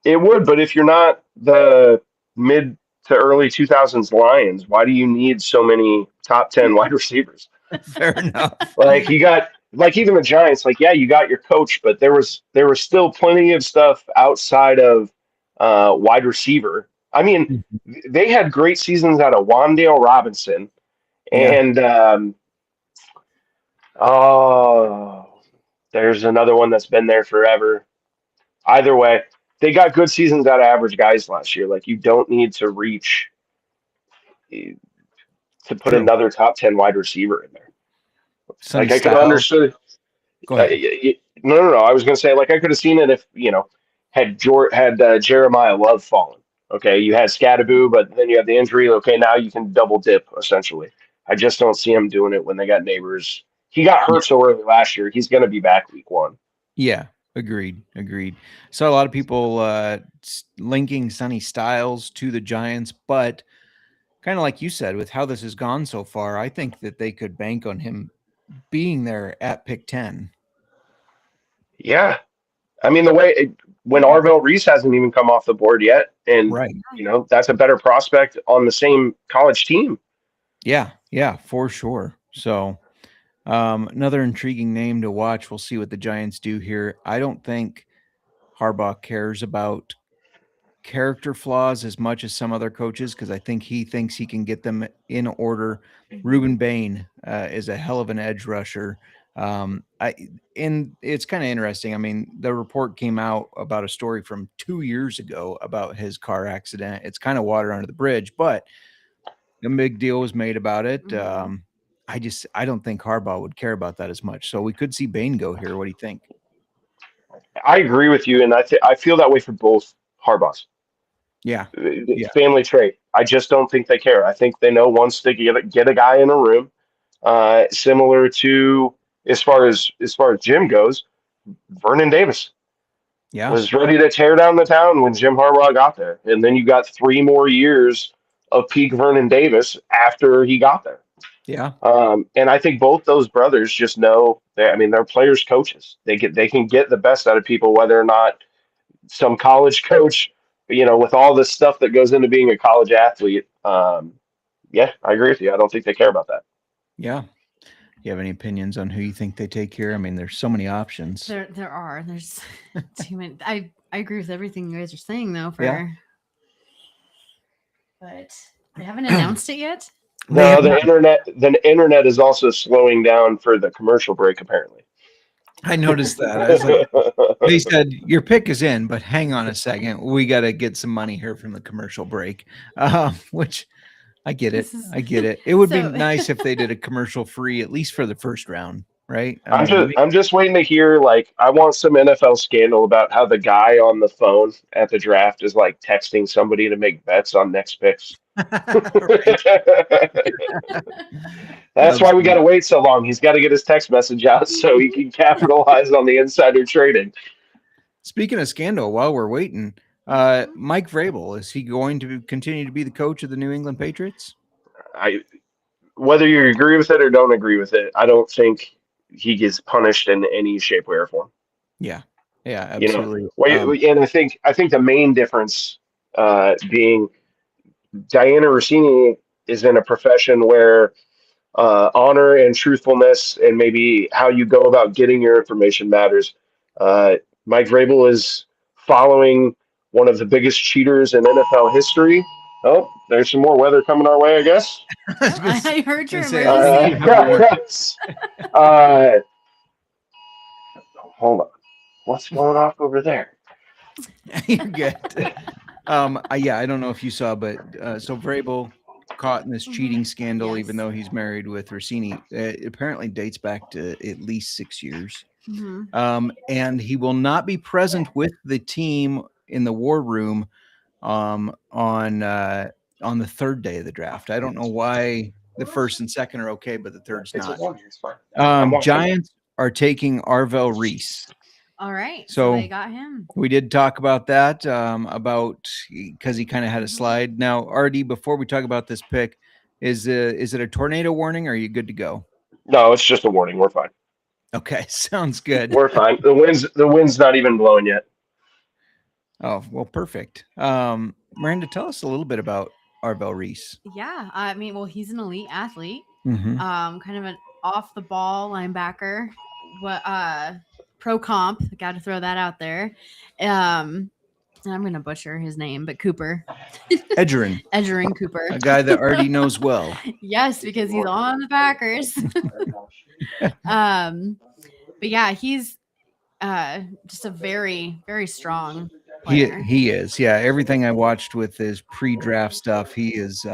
It would, but if you're not the mid to early 2000s Lions, why do you need so many top 10 wide receivers? Fair enough. Like you got, like even the Giants, like yeah, you got your coach, but there was still plenty of stuff outside of wide receiver. I mean, they had great seasons out of Wandale Robinson and oh, there's another one that's been there forever. Either way, they got good seasons out of average guys last year. Like you don't need to reach to put True. another top 10 wide receiver in there. Sonny Like I could Styles. understood. Go ahead. No. I was going to say like I could have seen it if had Jeremiah Love fallen. Okay, you had Scattaboo, but then you have the injury. Okay, now you can double dip essentially. I just don't see him doing it when they got Neighbors. He got hurt so early last year. He's going to be back week 1. Yeah, agreed. So a lot of people linking Sonny Styles to the Giants, but kind of like you said, with how this has gone so far, I think that they could bank on him being there at pick 10. Yeah, I mean when Arvell Reese hasn't even come off the board yet, and Right. That's a better prospect on the same college team. Yeah, for sure. So another intriguing name to watch. We'll see what the Giants do here. I don't think Harbaugh cares about character flaws as much as some other coaches because I think he thinks he can get them in order. Ruben Bain is a hell of an edge rusher. And it's kind of interesting. I mean, the report came out about a story from 2 years ago about his car accident. It's kind of water under the bridge, but a big deal was made about it. I don't think Harbaugh would care about that as much. So we could see Bain go here. What do you think? I agree with you, and I feel that way for both Harbaughs. Yeah. It's family trait. I just don't think they care. I think they know once they get a guy in a room, similar to as far as Jim goes, Vernon Davis was ready to tear down the town when Jim Harbaugh got there, and then you got 3 more years of peak Vernon Davis after he got there. Yeah. And I think both those brothers just know they're players coaches. They can get the best out of people, whether or not some college coach, with all this stuff that goes into being a college athlete, Yeah, I agree with you. I don't think they care about that. Yeah. You have any opinions on who you think they take here? I mean, there's so many options. There's too many. I agree with everything you guys are saying though. Yeah. But they haven't announced it yet. They have No, not. the internet is also slowing down for the commercial break, apparently. I noticed that. I was like, they said your pick is in, but hang on a second. We got to get some money here from the commercial break, which I get it. I get it. It would be So- nice if they did a commercial free, at least for the first round, right? I mean, I'm just waiting to hear, like, I want some NFL scandal about how the guy on the phone at the draft is like texting somebody to make bets on next picks. right. That's why we got to wait so long. He's got to get his text message out so he can capitalize on the insider trading. Speaking of scandal, while we're waiting, Mike Vrabel, is he going to continue to be the coach of the New England Patriots? Whether you agree with it or don't agree with it, I don't think he gets punished in any shape, way, or form. Yeah, yeah, You absolutely. know, and I think the main difference being Diana Rossini is in a profession where honor and truthfulness and maybe how you go about getting your information matters. Mike Vrabel is following one of the biggest cheaters in NFL history. Oh, there's some more weather coming our way, I guess. I heard your say, emergency. Hold on. What's going off over there? You're good. Yeah, I don't know if you saw, but so Vrabel caught in this cheating scandal, Yes. even though he's married with Rossini. It apparently dates back to at least 6 years. And he will not be present with the team in the war room on the third day of the draft. I don't know why the first and second are okay, but the third's not. It's fine. Giants are taking Arvell Reese. All right. So they got him. We did talk about that, because he kind of had a slide. Now, RD, before we talk about this pick, is it a tornado warning or are you good to go? No, it's just a warning. We're fine. Okay, sounds good. We're fine. The wind's not even blowing yet. Oh, well, perfect. Miranda, tell us a little bit about Arvell Reese. Yeah. I mean, well, he's an elite athlete. Mhm. Kind of an off the ball linebacker. Pro comp, got to throw that out there. I'm gonna butcher his name, but Cooper. Edgerrin Cooper. A guy that already knows well. Yes, because he's on the Packers. But yeah, he's just a very, very strong player. He is. Yeah, everything I watched with his pre-draft stuff, he is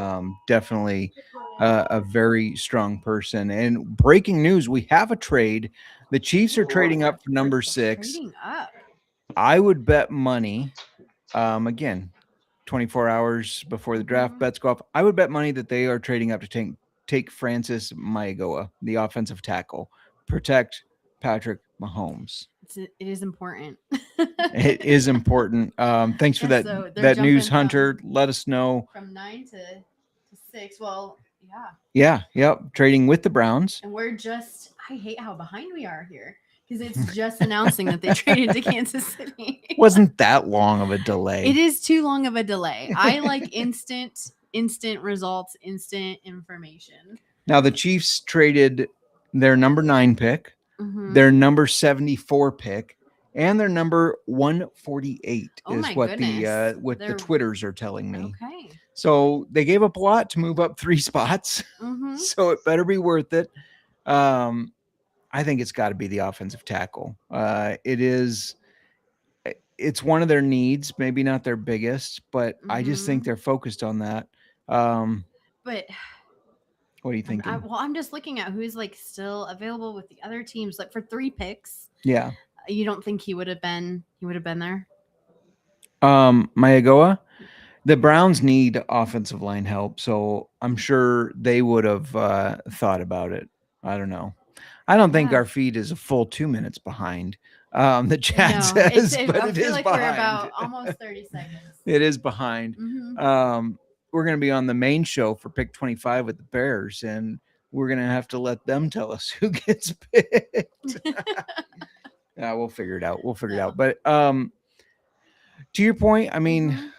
definitely a very strong person. And breaking news, we have a trade. The Chiefs are trading up for number 6. Trading up. I would bet money, again, 24 hours before the draft bets go up. I would bet money that they are trading up to take Francis Maigoa, the offensive tackle, protect Patrick Mahomes. It is important. It is important. Thanks for that. So that news, Hunter. Let us know. From 9 to 6. Well, yeah. Yeah. Yep. Trading with the Browns. And I hate how behind we are here because it's just announcing that they traded to Kansas City. Wasn't that long of a delay. It is too long of a delay. I like instant results, instant information. Now the Chiefs traded their number 9 pick, their number 74 pick, and their number 148 is what the Twitters are telling me. Okay. So they gave up a lot to move up 3 spots. So it better be worth it. I think it's got to be the offensive tackle. It's one of their needs, maybe not their biggest, but I just think they're focused on that. But what are you thinking? I'm just looking at who's like still available with the other teams. Like for 3 picks. Yeah. You don't think he would have been there? Maigoa, the Browns need offensive line help, so I'm sure they would have thought about it. I don't know. I don't think our feed is a full 2 minutes behind. The chat says, but it is like behind. We're about almost 30 seconds. It is behind. We're going to be on the main show for Pick 25 with the Bears, and we're going to have to let them tell us who gets picked. Yeah, we'll figure it out. But to your point, I mean,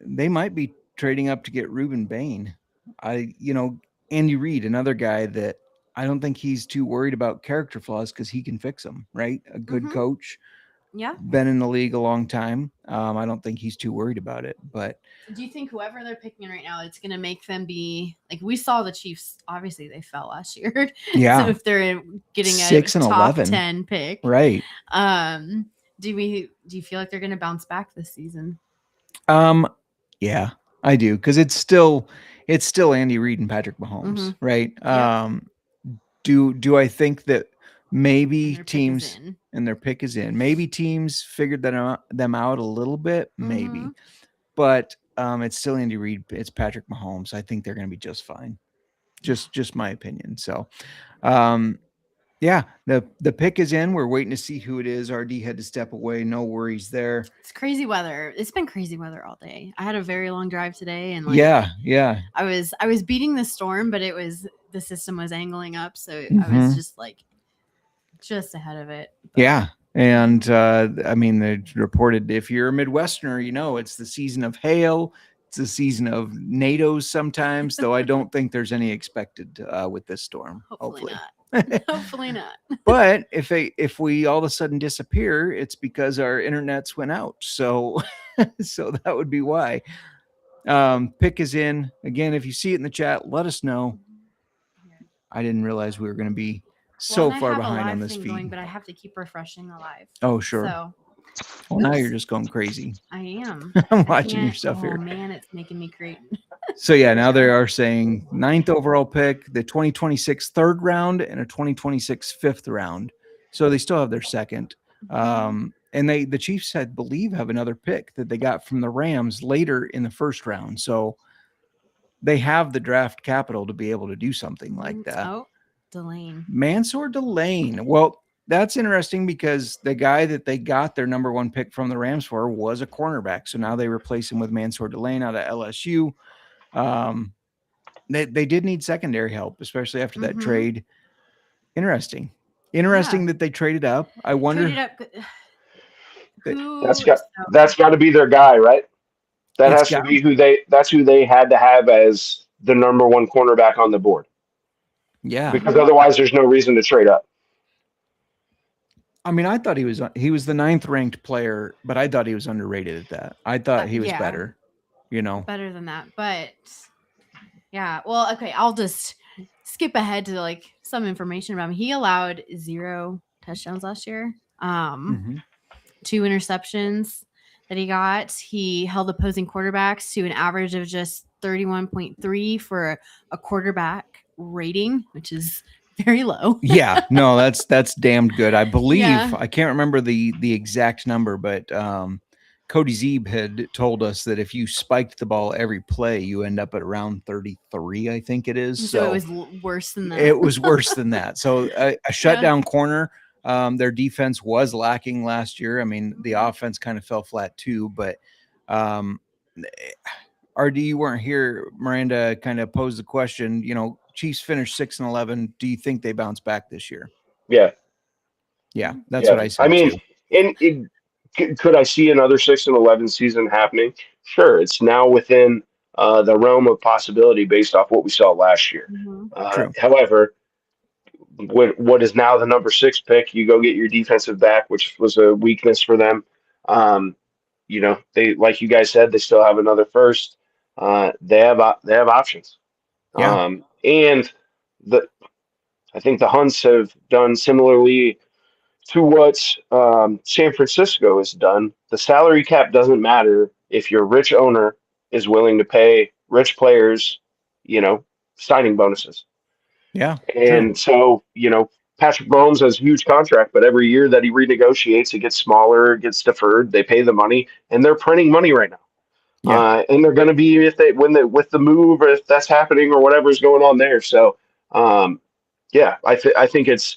they might be trading up to get Reuben Bain. Andy Reid, another guy that I don't think he's too worried about character flaws because he can fix them, right? A good Mhm. coach, Yeah. been in the league a long time. I don't think he's too worried about it. But Do you think whoever they're picking right now, it's going to make them be like we saw the Chiefs? Obviously, they fell last year. Yeah. So if they're getting a 6 and top 11. 10 pick, right. Do you feel like they're going to bounce back this season? Yeah, I do, because it's still Andy Reid and Patrick Mahomes, Mhm. right? Yep. Do I think that maybe Their pick is teams in. and their pick is in? Maybe teams figured them out a little bit, maybe, Mhm. but it's still Andy Reid. It's Patrick Mahomes. I think they're going to be just fine. Just my opinion. So, yeah, the pick is in. We're waiting to see who it is. RD had to step away. No worries there. It's crazy weather. It's been crazy weather all day. I had a very long drive today, and Yeah. I was beating the storm, but the system was angling up, so I Mhm. was just just ahead of it. But Yeah. And I mean, they reported if you're a Midwesterner, it's the season of hail. It's the season of NATOs sometimes, though I don't think there's any expected with this storm. hopefully not. Hopefully not. But if we all of a sudden disappear, it's because our internets went out. So so that would be why. Pick is in. Again, if you see it in the chat, let us know. I didn't realize we were going to be so and I far have a behind live on this thing feed. going, but I have to keep refreshing the live. Oh, sure. So well, now you're just going crazy. I am. I'm watching your stuff here. Oh man, it's making me crazy. So yeah, now they are saying 9th overall pick, the 2026 third round, and a 2026 fifth round. So they still have their second. And the Chiefs, I believe, have another pick that they got from the Rams later in the first round. So they have the draft capital to be able to do something like that. Oh, Delane. Mansour Delane. Well, that's interesting because the guy that they got their number one pick from the Rams for was a cornerback. So now they replace him with Mansour Delane out of LSU. They did need secondary help, especially after that trade. Interesting that they traded up. I wonder. That's got to be their guy, right? That has to be that's who they had to have as the number one cornerback on the board. Yeah. Because otherwise there's no reason to trade up. I mean, I thought he was the 9th ranked player, but I thought he was underrated at that. I thought he was better, better than that. But yeah, well, okay, I'll just skip ahead to some information about him. He allowed 0 touchdowns last year. 2 interceptions that he got. He held opposing quarterbacks to an average of just 31.3 for a quarterback rating, which is very low. Yeah, no, that's damned good. I believe I can't remember the exact number, but Cody Zeeb had told us that if you spiked the ball every play, you end up at around 33, I think it is. So it was worse than that. It was worse than that. So a shutdown corner. Their defense was lacking last year. I mean, the offense kind of fell flat too, but RD, you weren't here. Miranda kind of posed the question, Chiefs finished 6-11. Do you think they bounce back this year? Yeah. Yeah, that's what I said. I mean, could I see another 6-11 season happening? Sure. It's now within the realm of possibility based off what we saw last year. However, what is now the number 6 pick, you go get your defensive back, which was a weakness for them. They, like you guys said, they still have another first. They have options. Yeah. And I think the Hunts have done similarly to what San Francisco has done. The salary cap doesn't matter if your rich owner is willing to pay rich players, signing bonuses. Yeah. And so, Patrick Mahomes has a huge contract, but every year that he renegotiates, it gets smaller, it gets deferred. They pay the money, and they're printing money right now. Yeah. And they're going to be with the move, or if that's happening, or whatever's going on there. So, yeah, I think it's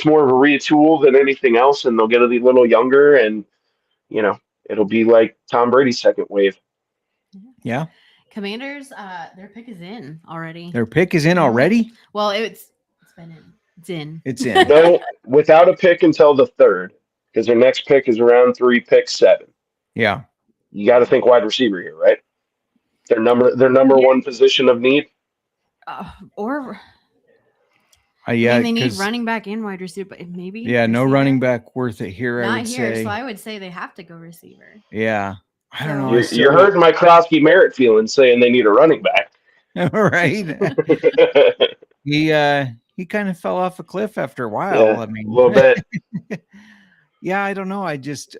more of a retool than anything else, and they'll get a little younger, and it'll be like Tom Brady's second wave. Yeah. Commanders, their pick is in already. Their pick is in already? Well, it's been in. It's in. It's in. No, without a pick until the 3rd, because their next pick is around 3, pick 7. Yeah. You got to think wide receiver here, right? Their number one position of need. Or Yeah, I mean, they need 'cause- running back and wide receiver, but maybe. Yeah, no receiver. running back worth it here. I Not would here, say. so I would say they have to go receiver. Yeah, I don't So- know. You heard my Krosky Merritt feeling saying they need a running back. Right? He kind of fell off a cliff after a while. Yeah, I mean, a little bit. Yeah, I don't know. I just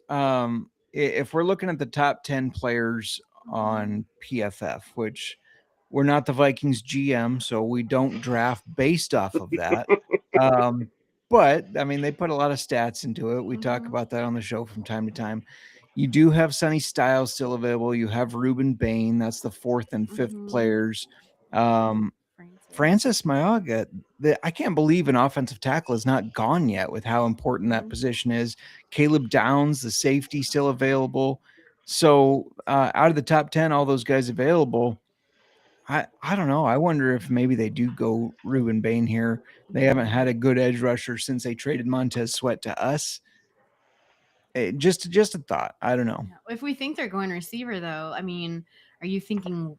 if we're looking at the top 10 players on PFF, which we're not the Vikings GM, so we don't draft based off of that. But I mean, they put a lot of stats into it. We talk about that on the show from time to time. You do have Sonny Styles still available. You have Ruben Bain. That's the fourth and fifth players. Francis Mayaga, I can't believe an offensive tackle is not gone yet with how important that position is. Caleb Downs, the safety, still available. So out of the top 10, all those guys available, I don't know. I wonder if maybe they do go Ruben Bain here. They haven't had a good edge rusher since they traded Montez Sweat to us. Just a thought. I don't know. If we think they're going receiver, though, I mean, are you thinking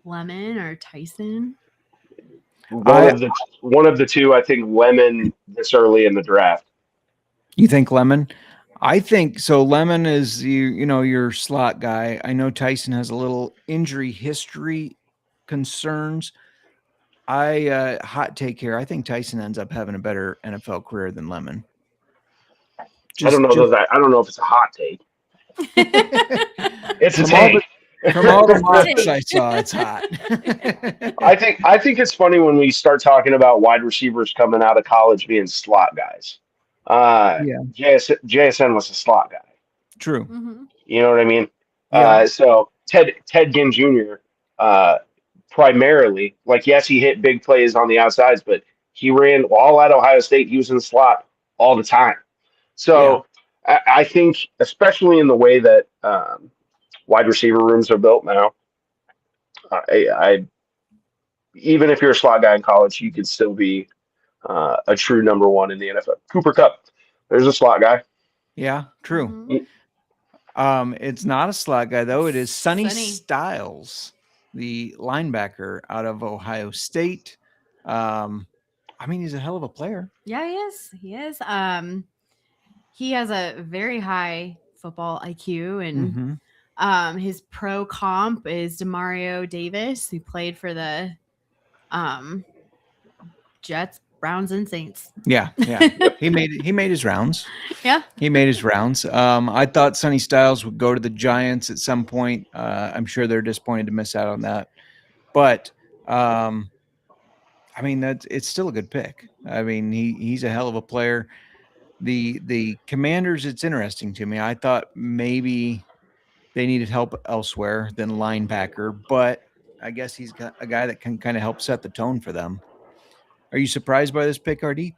Lemon or Tyson? One of the two. I think Lemon this early in the draft. You think Lemon? I think so. Lemon is your slot guy. I know Tyson has a little injury history concerns. Hot take here. I think Tyson ends up having a better NFL career than Lemon. I don't know if it's a hot take. It's a take. From all the mocks I saw, it's hot. I think it's funny when we start talking about wide receivers coming out of college being slot guys. JSN was a slot guy. True. Mm-hmm. You know what I mean? Yeah. So Ted Ginn Jr. Primarily, like, yes, he hit big plays on the outsides, but he ran all at Ohio State. He was in the slot all the time. So I think, especially in the way that wide receiver rooms are built now, I even if you're a slot guy in college, you could still be a true number one in the NFL. Cooper Kupp, there's a slot guy. Yeah, true. Mm-hmm. It's not a slot guy though. It is Sonny Styles, the linebacker out of Ohio State. I mean, he's a hell of a player. Yeah, he is. He is. He has a very high football IQ, and his pro comp is Demario Davis, who played for the Jets, Browns, and Saints. Yeah. He made his rounds. Yeah. He made his rounds. I thought Sonny Styles would go to the Giants at some point. I'm sure they're disappointed to miss out on that. But I mean, it's still a good pick. I mean, he's a hell of a player. The Commanders, it's interesting to me. I thought maybe they needed help elsewhere than linebacker, but I guess he's got a guy that can kind of help set the tone for them. Are you surprised by this pick, RD?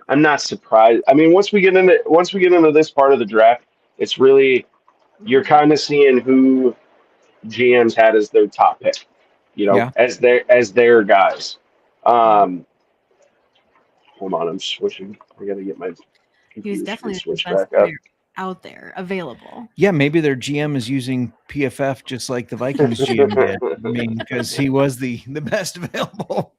I'm not surprised. I mean, once we get into this part of the draft, it's really, you're kind of seeing who GMs had as their top pick, as their guys. Hold on, I'm switching. I got to get my He was definitely the switch best back up. player out there available. Yeah, maybe their GM is using PFF just like the Vikings GM did. I mean, because he was the best available.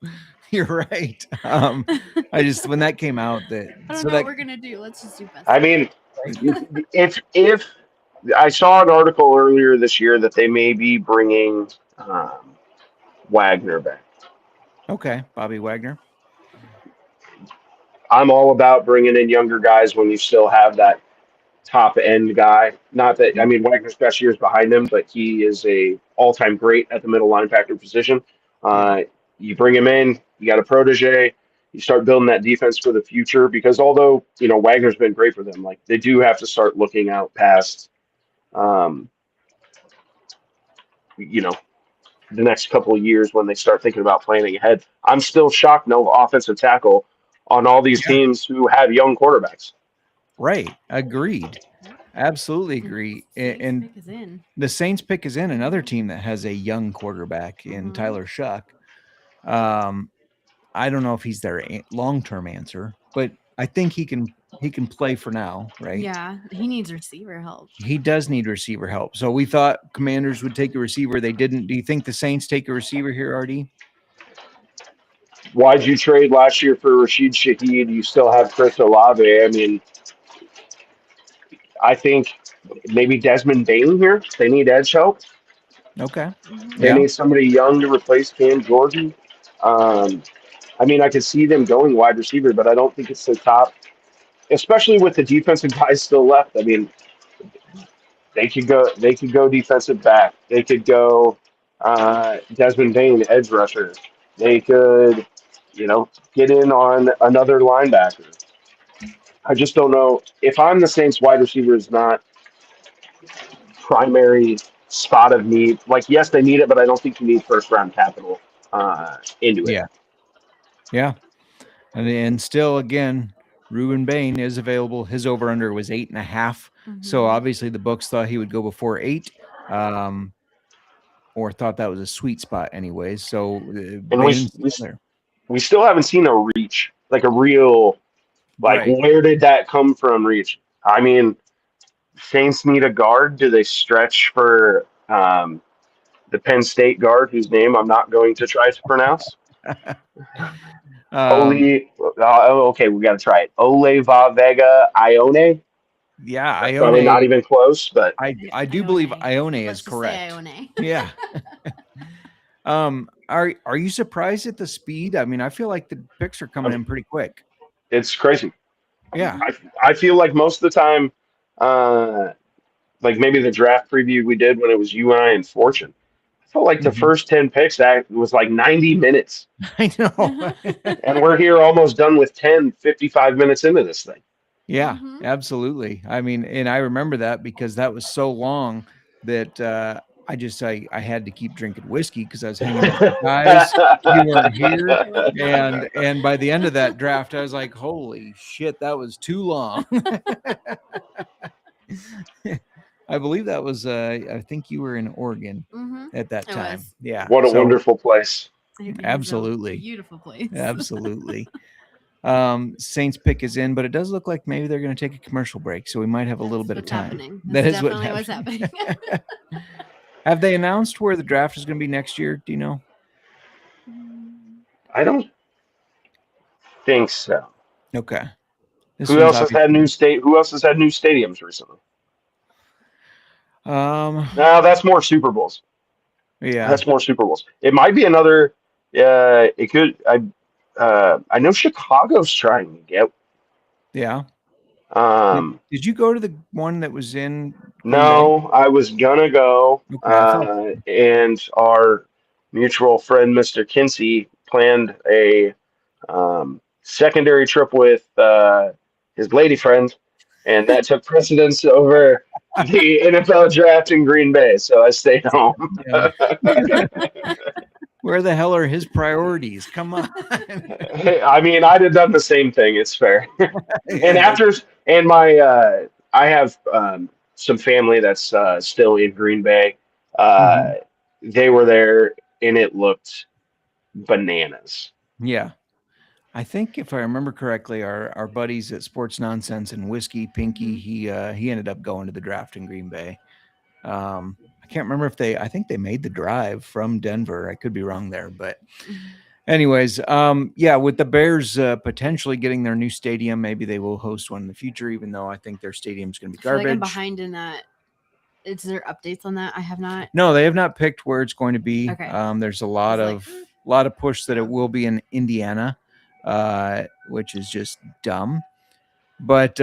You're right. I just, when that came out, I don't know what we're gonna do. Let's just do best. I mean, if I saw an article earlier this year that they may be bringing Wagner back. Okay, Bobby Wagner. I'm all about bringing in younger guys when you still have that top end guy. Not that, I mean, Wagner's best years behind him, but he is a all-time great at the middle linebacker position. You bring him in, you got a protege, you start building that defense for the future, because although, Wagner's been great for them, like, they do have to start looking out past, the next couple of years when they start thinking about planning ahead. I'm still shocked no offensive tackle on all these teams who have young quarterbacks. Right. Agreed. Absolutely agree. And the Saints pick is in another team that has a young quarterback in Tyler Shuck. I don't know if he's their long-term answer, but I think he can he can play for now, right? Yeah, he needs receiver help. He does need receiver help. So we thought Commanders would take a receiver. They didn't. Do you think the Saints take a receiver here, RD? Why'd you trade last year for Rashid Shaheed? You still have Chris Olave. I mean, I think maybe Desmond Bain here. They need edge help. Okay. Mhm. They Yeah. need somebody young to replace Cam Jordan. I mean, I could see them going wide receiver, but I don't think it's the top, especially with the defensive guys still left. I mean, they could go. They could go defensive back. They could go Desmond Bain, edge rusher. They could, get in on another linebacker. I just don't know if I'm the Saints. Wide receiver is not primary spot of need. Like, yes, they need it, but I don't think you need first round capital into it. Yeah. Yeah. And still, again, Ruben Bain is available. His over under was 8.5. So Mhm. obviously the books thought he would go before 8, or thought that was a sweet spot, anyways. So And Bain's there. we still haven't seen a reach, like a real, like, Right. where did that come from reach? I mean, Saints need a guard. Do they stretch for the Penn State guard, whose name I'm not going to try to pronounce? Okay, we got to try it. Oleva Vega Ione. Yeah, That's probably not Ione. even close, but I do believe Ione Let's is just say correct. Ione. Yeah. Are you surprised at the speed? I mean, I feel like the picks are coming in pretty quick. it's crazy. Yeah. I feel like most of the time, like maybe the draft preview we did when it was UI and Fortune, I felt like the Mhm. first 10 picks, that was like 90 minutes. I know. And we're here almost done with 55 minutes into this thing. Yeah, Mhm. absolutely. I mean, and I remember that because that was so long that I had to keep drinking whiskey because I was hanging out with guys. You weren't here. And by the end of that draft, I was like, holy shit, that was too long. I believe that was I think you were in Oregon Mhm. at that I time. was. Yeah. What a So, wonderful place. It is a absolutely. beautiful place. Absolutely. Saints pick is in, but it does look like maybe they're going to take a commercial break, so we might have a little bit of What's time. happening. That That's is what definitely what's happening. Have they announced where the draft is going to be next year? Do you know? I don't think so. Okay. This Who one's else has had obviously- Who else has had new stadiums recently? Um. No, that's more Super Bowls. Yeah. That's more Super Bowls. It might be another. It could. I know Chicago's trying to get. Yeah. Did you go to the one that was in Green Bay? No, I was gonna go, Okay, I thought- and our mutual friend, Mr. Kinsey, planned a secondary trip with his lady friend, and that took precedence over the NFL draft in Green Bay. So I stayed home. Yeah. Where the hell are his priorities? Come on. I mean, I'd have done the same thing. It's fair. And I have some family that's still in Green Bay. Mhm. They were there, and it looked bananas. Yeah. I think if I remember correctly, our buddies at Sports Nonsense and Whiskey Pinky, he ended up going to the draft in Green Bay. I can't remember if I think they made the drive from Denver. I could be wrong there, but anyways, yeah, with the Bears potentially getting their new stadium, maybe they will host one in the future, even though I think their stadium's going to be I feel like I'm garbage. behind in that. Is there updates on that? I have not. No, they have not picked where it's going to be. Okay. There's a lot It's of push that it will be in Indiana, which is just dumb. But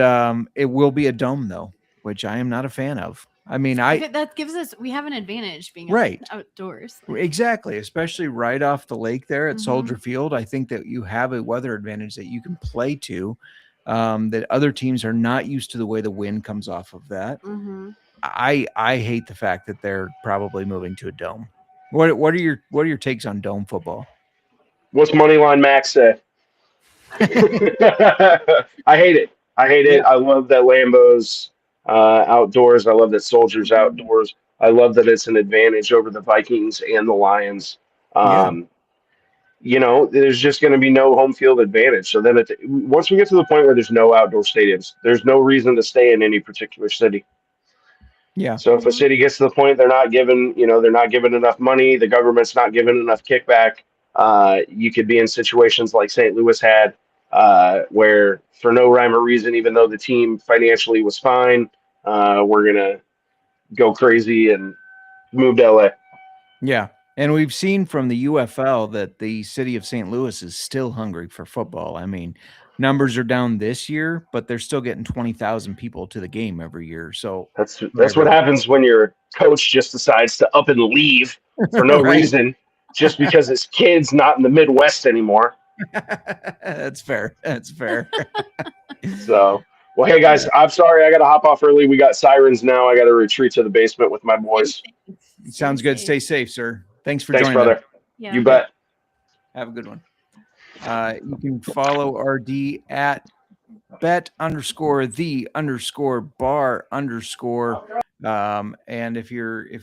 it will be a dome though, which I am not a fan of. I mean, that gives us we have an advantage being Right. outdoors. Exactly, especially right off the lake there at Mhm. Soldier Field. I think that you have a weather advantage that you can play to, that other teams are not used to the way the wind comes off of that. Mm-hmm. I hate the fact that they're probably moving to a dome. What are your takes on dome football? What's Moneyline Max say? I hate it. I hate it. I love that Lambeau's outdoors. I love that Soldier's outdoors. I love that it's an advantage over the Vikings and the Lions. Yeah. there's just going to be no home field advantage. So then once we get to the point where there's no outdoor stadiums, there's no reason to stay in any particular city. Yeah. So if a city gets to the point they're not giving enough money, the government's not giving enough kickback, you could be in situations like St. Louis had, where for no rhyme or reason, even though the team financially was fine, we're going to go crazy and move to LA. Yeah. And we've seen from the UFL that the city of St. Louis is still hungry for football. I mean, numbers are down this year, but they're still getting 20,000 people to the game every year. So that's what happens when your coach just decides to up and leave for no Right. reason, just because his kid's not in the Midwest anymore. That's fair. That's fair. So, well, hey guys, I'm sorry I got to hop off early. We got sirens now. I got to retreat to the basement with my boys. Sounds good. Stay safe, sir. Thanks for Thanks, joining brother. us. Yeah. You bet. Have a good one. You can follow RD at bet_the_bar_. And if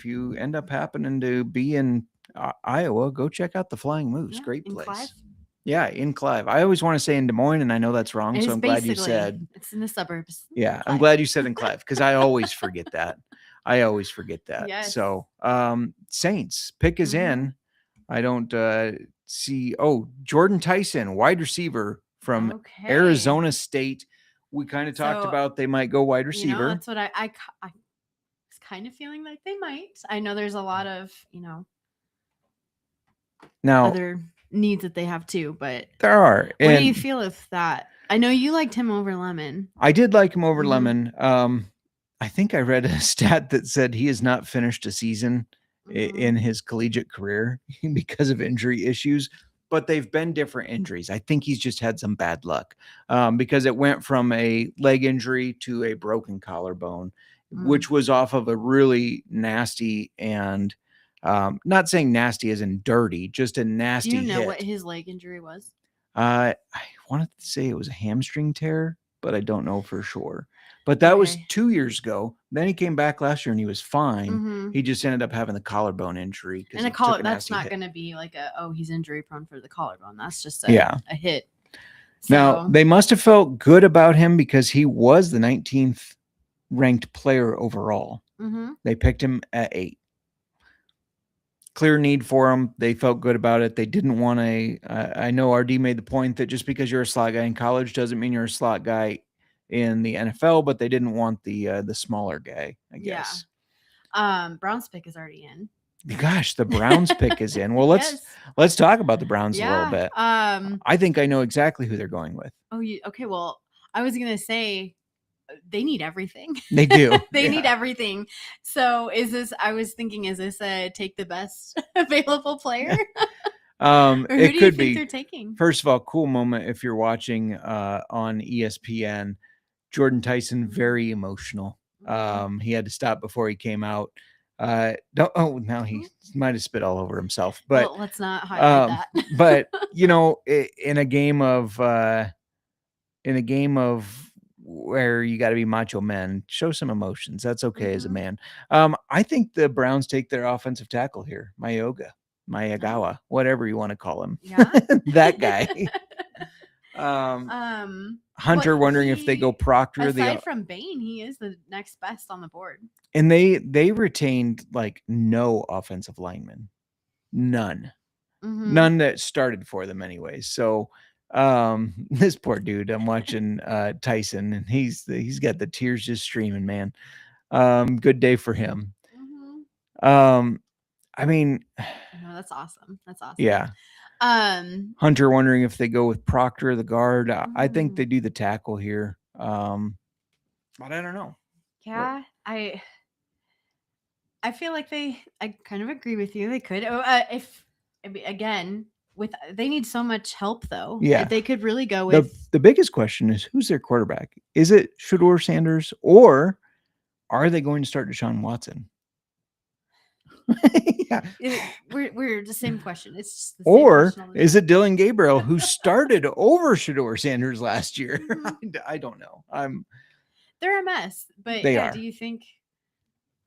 you end up happening to be in Iowa, go check out the Flying Moose. Yeah, Great in place. Clive. Yeah, in Clive. I always want to say in Des Moines, and I know that's wrong. So I'm glad you said. It's in the suburbs. Yeah, I'm Clive. glad you said in Clive because I always forget that. Yes. So Saints pick is in. I don't see. Oh, Jordan Tyson, wide receiver from Arizona State. We kind of talked about they might go wide receiver. That's what I was kind of feeling like they might. I know there's a lot of now other needs that they have too, but there are. What do you feel with that? I know you liked him over Lemon. I did like him over Lemon. I think I read a stat that said he has not finished a season in his collegiate career because of injury issues, but they've been different injuries. I think he's just had some bad luck because it went from a leg injury to a broken collarbone, which was off of a really nasty and not saying nasty as in dirty, just a nasty Do you know hit. what his leg injury was? I wanted to say it was a hamstring tear, but I don't know for sure. But that was 2 years ago. Then he came back last year and he was fine. He just ended up having the collarbone injury. And that's not going to be like he's injury prone for the collarbone. That's just a hit. So, now, they must have felt good about him because he was the 19th ranked player overall. They picked him at 8. Clear need for him. They felt good about it. They didn't want I know RD made the point that just because you're a slot guy in college doesn't mean you're a slot guy in the NFL, but they didn't want the smaller guy, I guess. Browns pick is already in. Gosh, the Browns pick is in. Well, let's talk about the Browns a little bit. I think I know exactly who they're going with. Oh, okay. Well, I was gonna say they need everything. They do. They need everything. So I was thinking, is this a take the best available player? Or who it do could you think be. they're taking? First of all, cool moment if you're watching on ESPN. Jordan Tyson, very emotional. He had to stop before he came out. Now he might have spit all over himself. But well, let's not highlight that. But in a game of where you got to be macho men, show some emotions. That's okay as a man. I think the Browns take their offensive tackle here, Mayagawa, whatever you want to call him. Yeah. That guy. Hunter wondering if they go Proctor. Aside from Bain, he is the next best on the board. And they retained like no offensive linemen. None that started for them anyways. So this poor dude, I'm watching Tyson, and he's got the tears just streaming, man. Good day for him. I mean, no, that's awesome. Yeah. Hunter wondering if they go with Proctor, the guard. I think they do the tackle here. But I don't know. Yeah, I feel like I kind of agree with you. They could. They need so much help though. Yeah. They could really go with the biggest question is who's their quarterback? Is it Shedeur Sanders, or are they going to start Deshaun Watson? Yeah. We're the same question. It's just the same or question is it Dylan Gabriel who started over Shedeur Sanders last year? I don't know. They're a mess, but they are. Do you think?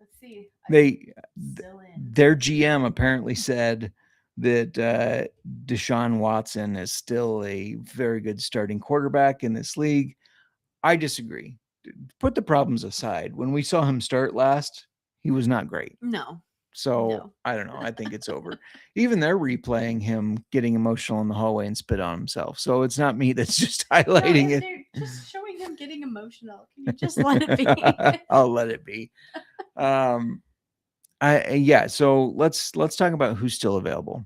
Let's see. Their GM apparently said that Deshaun Watson is still a very good starting quarterback in this league. I disagree. Put the problems aside. When we saw him start last, he was not great. No. So No. I don't know. I think it's over. Even they're replaying him getting emotional in the hallway and spit on himself. So it's not me that's just highlighting it. They're just showing him getting emotional. Can you just let it be? I'll let it be. So let's talk about who's still available.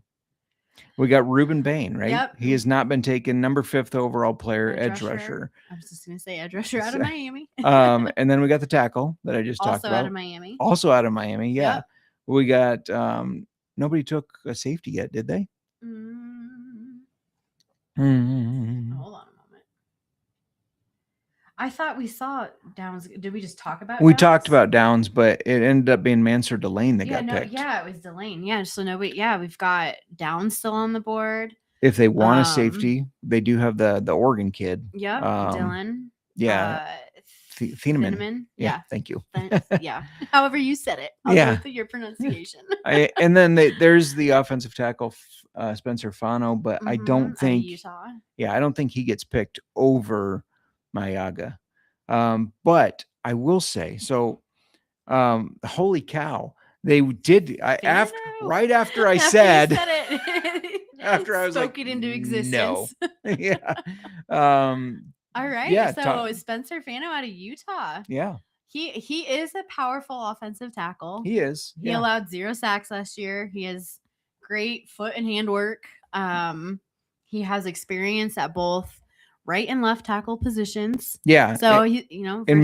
We got Reuben Bain, right? Yep. He has not been taken, number 5th overall player, edge rusher. I was just gonna say edge rusher out of Miami. And then we got the tackle that I just talked Also about. out of Miami. Also out of Miami, yeah. Yep. We got nobody took a safety yet, did they? Hold on a moment. I thought we saw Downs. Did we just talk about? We Downs? talked about Downs, but it ended up being Mansur Delane that got picked. Yeah, it was Delane. Yeah, so nobody. Yeah, we've got Downs still on the board. If they want a safety, they do have the Oregon kid. Yep, Dylan. Yeah. Thieneman. Yeah. Thank you. Yeah. However you said it. I'll go with your pronunciation. And then there's the offensive tackle, Spencer Fano, but I don't think Utah. Yeah, I don't think he gets picked over Mayaga. But I will say, so holy cow, they did right after I said after I was spoke it into existence. No. Yeah. All right. Yeah, so Spencer Fano out of Utah. Yeah. He is a powerful offensive tackle. He is. He allowed 0 sacks last year. He has great foot and hand work. He has experience at both right and left tackle positions. Yeah. So and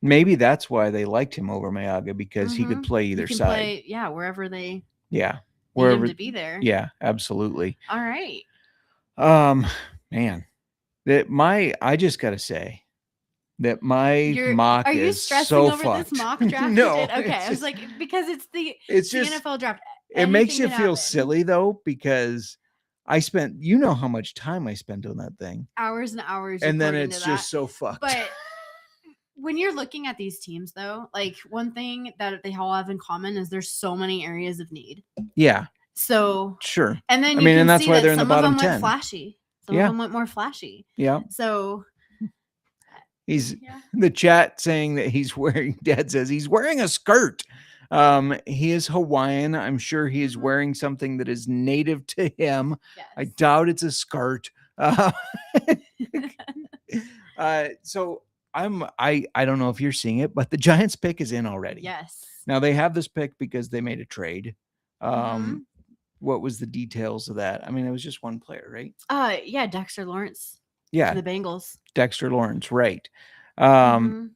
maybe that's why they liked him over Mayaga, because he could play either side. Wherever they wherever him to be there. Yeah, absolutely. All right. Man. I just gotta say that my mock are you is stressing so over fucked. this mock draft? No. Okay. I was like, because it's the NFL draft. It makes you feel silly though, because I spent, how much time I spent on that thing. Hours and hours. And then it's just so fucked. But when you're looking at these teams though, like one thing that they all have in common is there's so many areas of need. Yeah. So sure. And then and that's why they're in the bottom 10. Went flashy. Some of them went more flashy. Yeah. So the chat saying that Dad says he's wearing a skirt. He is Hawaiian. I'm sure he is wearing something that is native to him. Yes. I doubt it's a skirt. So I don't know if you're seeing it, but the Giants pick is in already. Yes. Now they have this pick because they made a trade. What was the details of that? I mean, it was just one player, right? Yeah, Dexter Lawrence. Yeah. The Bengals. Dexter Lawrence, right. And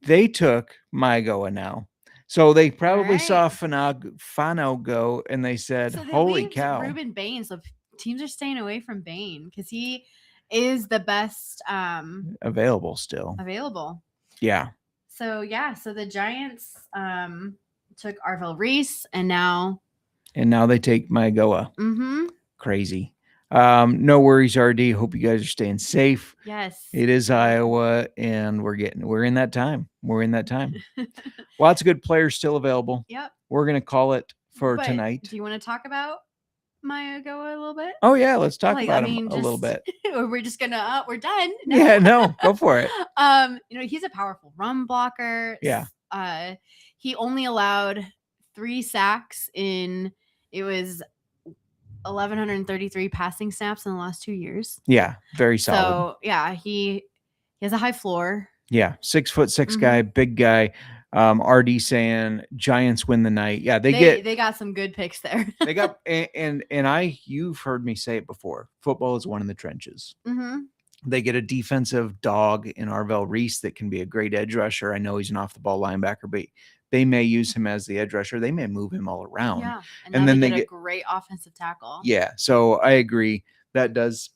they took Maigoa now. So they probably saw Fano go and they said, holy cow. Reuben Bain. So teams are staying away from Bain because he is the best available still. Yeah. So so the Giants took Arvell Reese and now they take Maigoa. Crazy. No worries, RD. Hope you guys are staying safe. Yes. It is Iowa, and we're in that time. Lots of good players still available. Yep. We're gonna call it for tonight. Do you want to talk about Maigoa a little bit? Oh yeah, let's talk about him a little bit. Or we're just gonna we're done. No. Yeah, no, go for it. He's a powerful run blocker. Yeah. He only allowed 3 sacks in 1,133 passing snaps in the last 2 years. Yeah, very solid. So he has a high floor. Yeah, 6'6" guy, big guy. RD saying Giants win the night. Yeah, they got some good picks there. They got and you've heard me say it before. Football is won in the trenches. They get a defensive dog in Arvell Reese that can be a great edge rusher. I know he's an off the ball linebacker, but they may use him as the edge rusher. They may move him all around. Yeah, and then they get a great offensive tackle. Yeah, so I agree. That does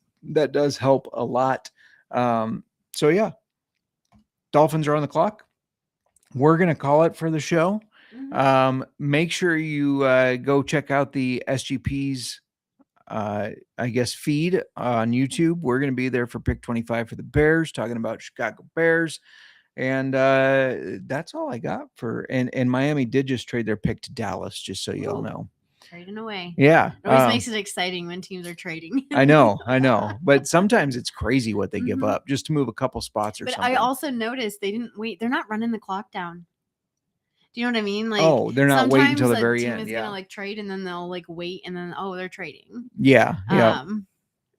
help a lot. So yeah, Dolphins are on the clock. We're gonna call it for the show. Make sure you go check out the SGP's feed on YouTube. We're gonna be there for pick 25 for the Bears, talking about Chicago Bears. And that's all I got and Miami did just trade their pick to Dallas, just so you all know. Trading away. Yeah. It always makes it exciting when teams are trading. I know. But sometimes it's crazy what they give Mhm. up just to move a couple spots or But something. I also noticed they didn't wait. They're not running the clock down. Do you know what I mean? Like, Oh, they're not waiting sometimes till the a very team end. is Yeah. gonna like trade and then they'll like wait and then they're trading. Yeah. Yeah.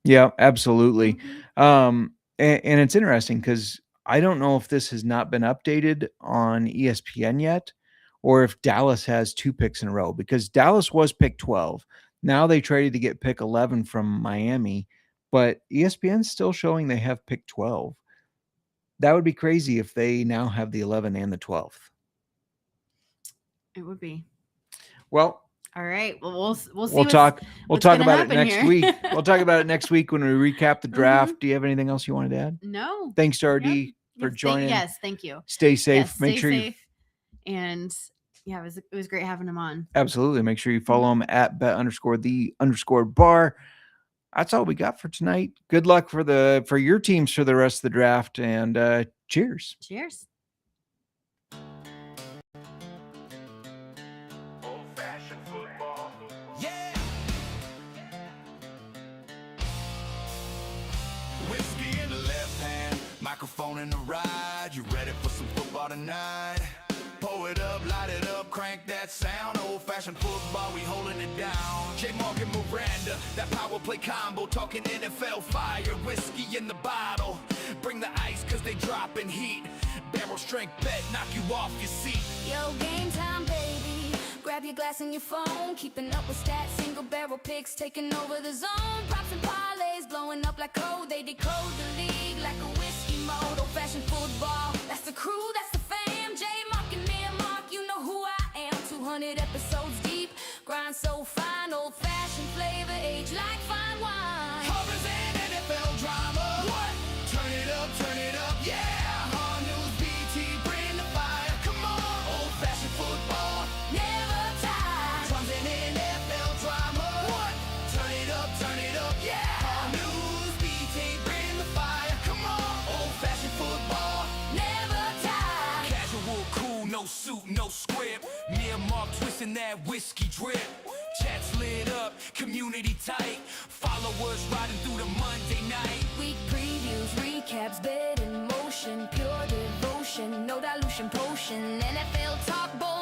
Yeah, absolutely. Mhm. And it's interesting because I don't know if this has not been updated on ESPN yet, or if Dallas has 2 picks in a row, because Dallas was pick 12. Now they traded to get pick 11 from Miami, but ESPN's still showing they have pick 12. That would be crazy if they now have the 11 and the 12th. It would be. Well, all right. Well, we'll see. we'll talk what's about gonna it happen next here. week. We'll talk about it next week when we recap the draft. Mhm. Do you have anything else you wanted to add? No. Thanks to RD Yep. for joining. Yes, thank you. Stay safe. Yes, Make stay sure you safe. And yeah, it was great having him on. absolutely make sure you follow him at bet_the_bar. That's all we got for tonight. Good luck for your teams for the rest of the draft, and cheers. Cheers. Old-fashioned football. Yeah. Whiskey in the left hand, microphone in the right. You ready for some football tonight? Pour it up, light it up, crank that sound. Old-fashioned football, we holding it down. J. Morgan Miranda, that power play combo, talking NFL fire, whiskey in the bottle. Bring the ice, cause they dropping heat. Barrel strength bet, knock you off your seat. Yo, game time, baby. Grab your glass and your phone. Keeping up with stats, single barrel picks, taking over the zone. Props and parlays, blowing up like code. They decode the league like a whiskey mode. Old-fashioned football, that's the crew, that's the fam. J. Mark and me and Mark, you know who I am. 200 episodes deep, grind so fine. Old-fashioned flavor, age like fine wine. Horrors and NFL drama. What? Turn it up, yeah. Hard news, BT, bring the fire. Come on, old-fashioned football. Never tired. Drums and NFL drama. What? Turn it up, yeah. Hard news, BT, bring the fire. Come on, old-fashioned football. Never tired. Casual, cool, no suit, no script. Me and Mark twisting that whiskey drip. Chats lit up, community tight. Followers riding through the Monday night. Week previews, recaps, bet in motion, pure devotion, no dilution potion. NFL talk, bold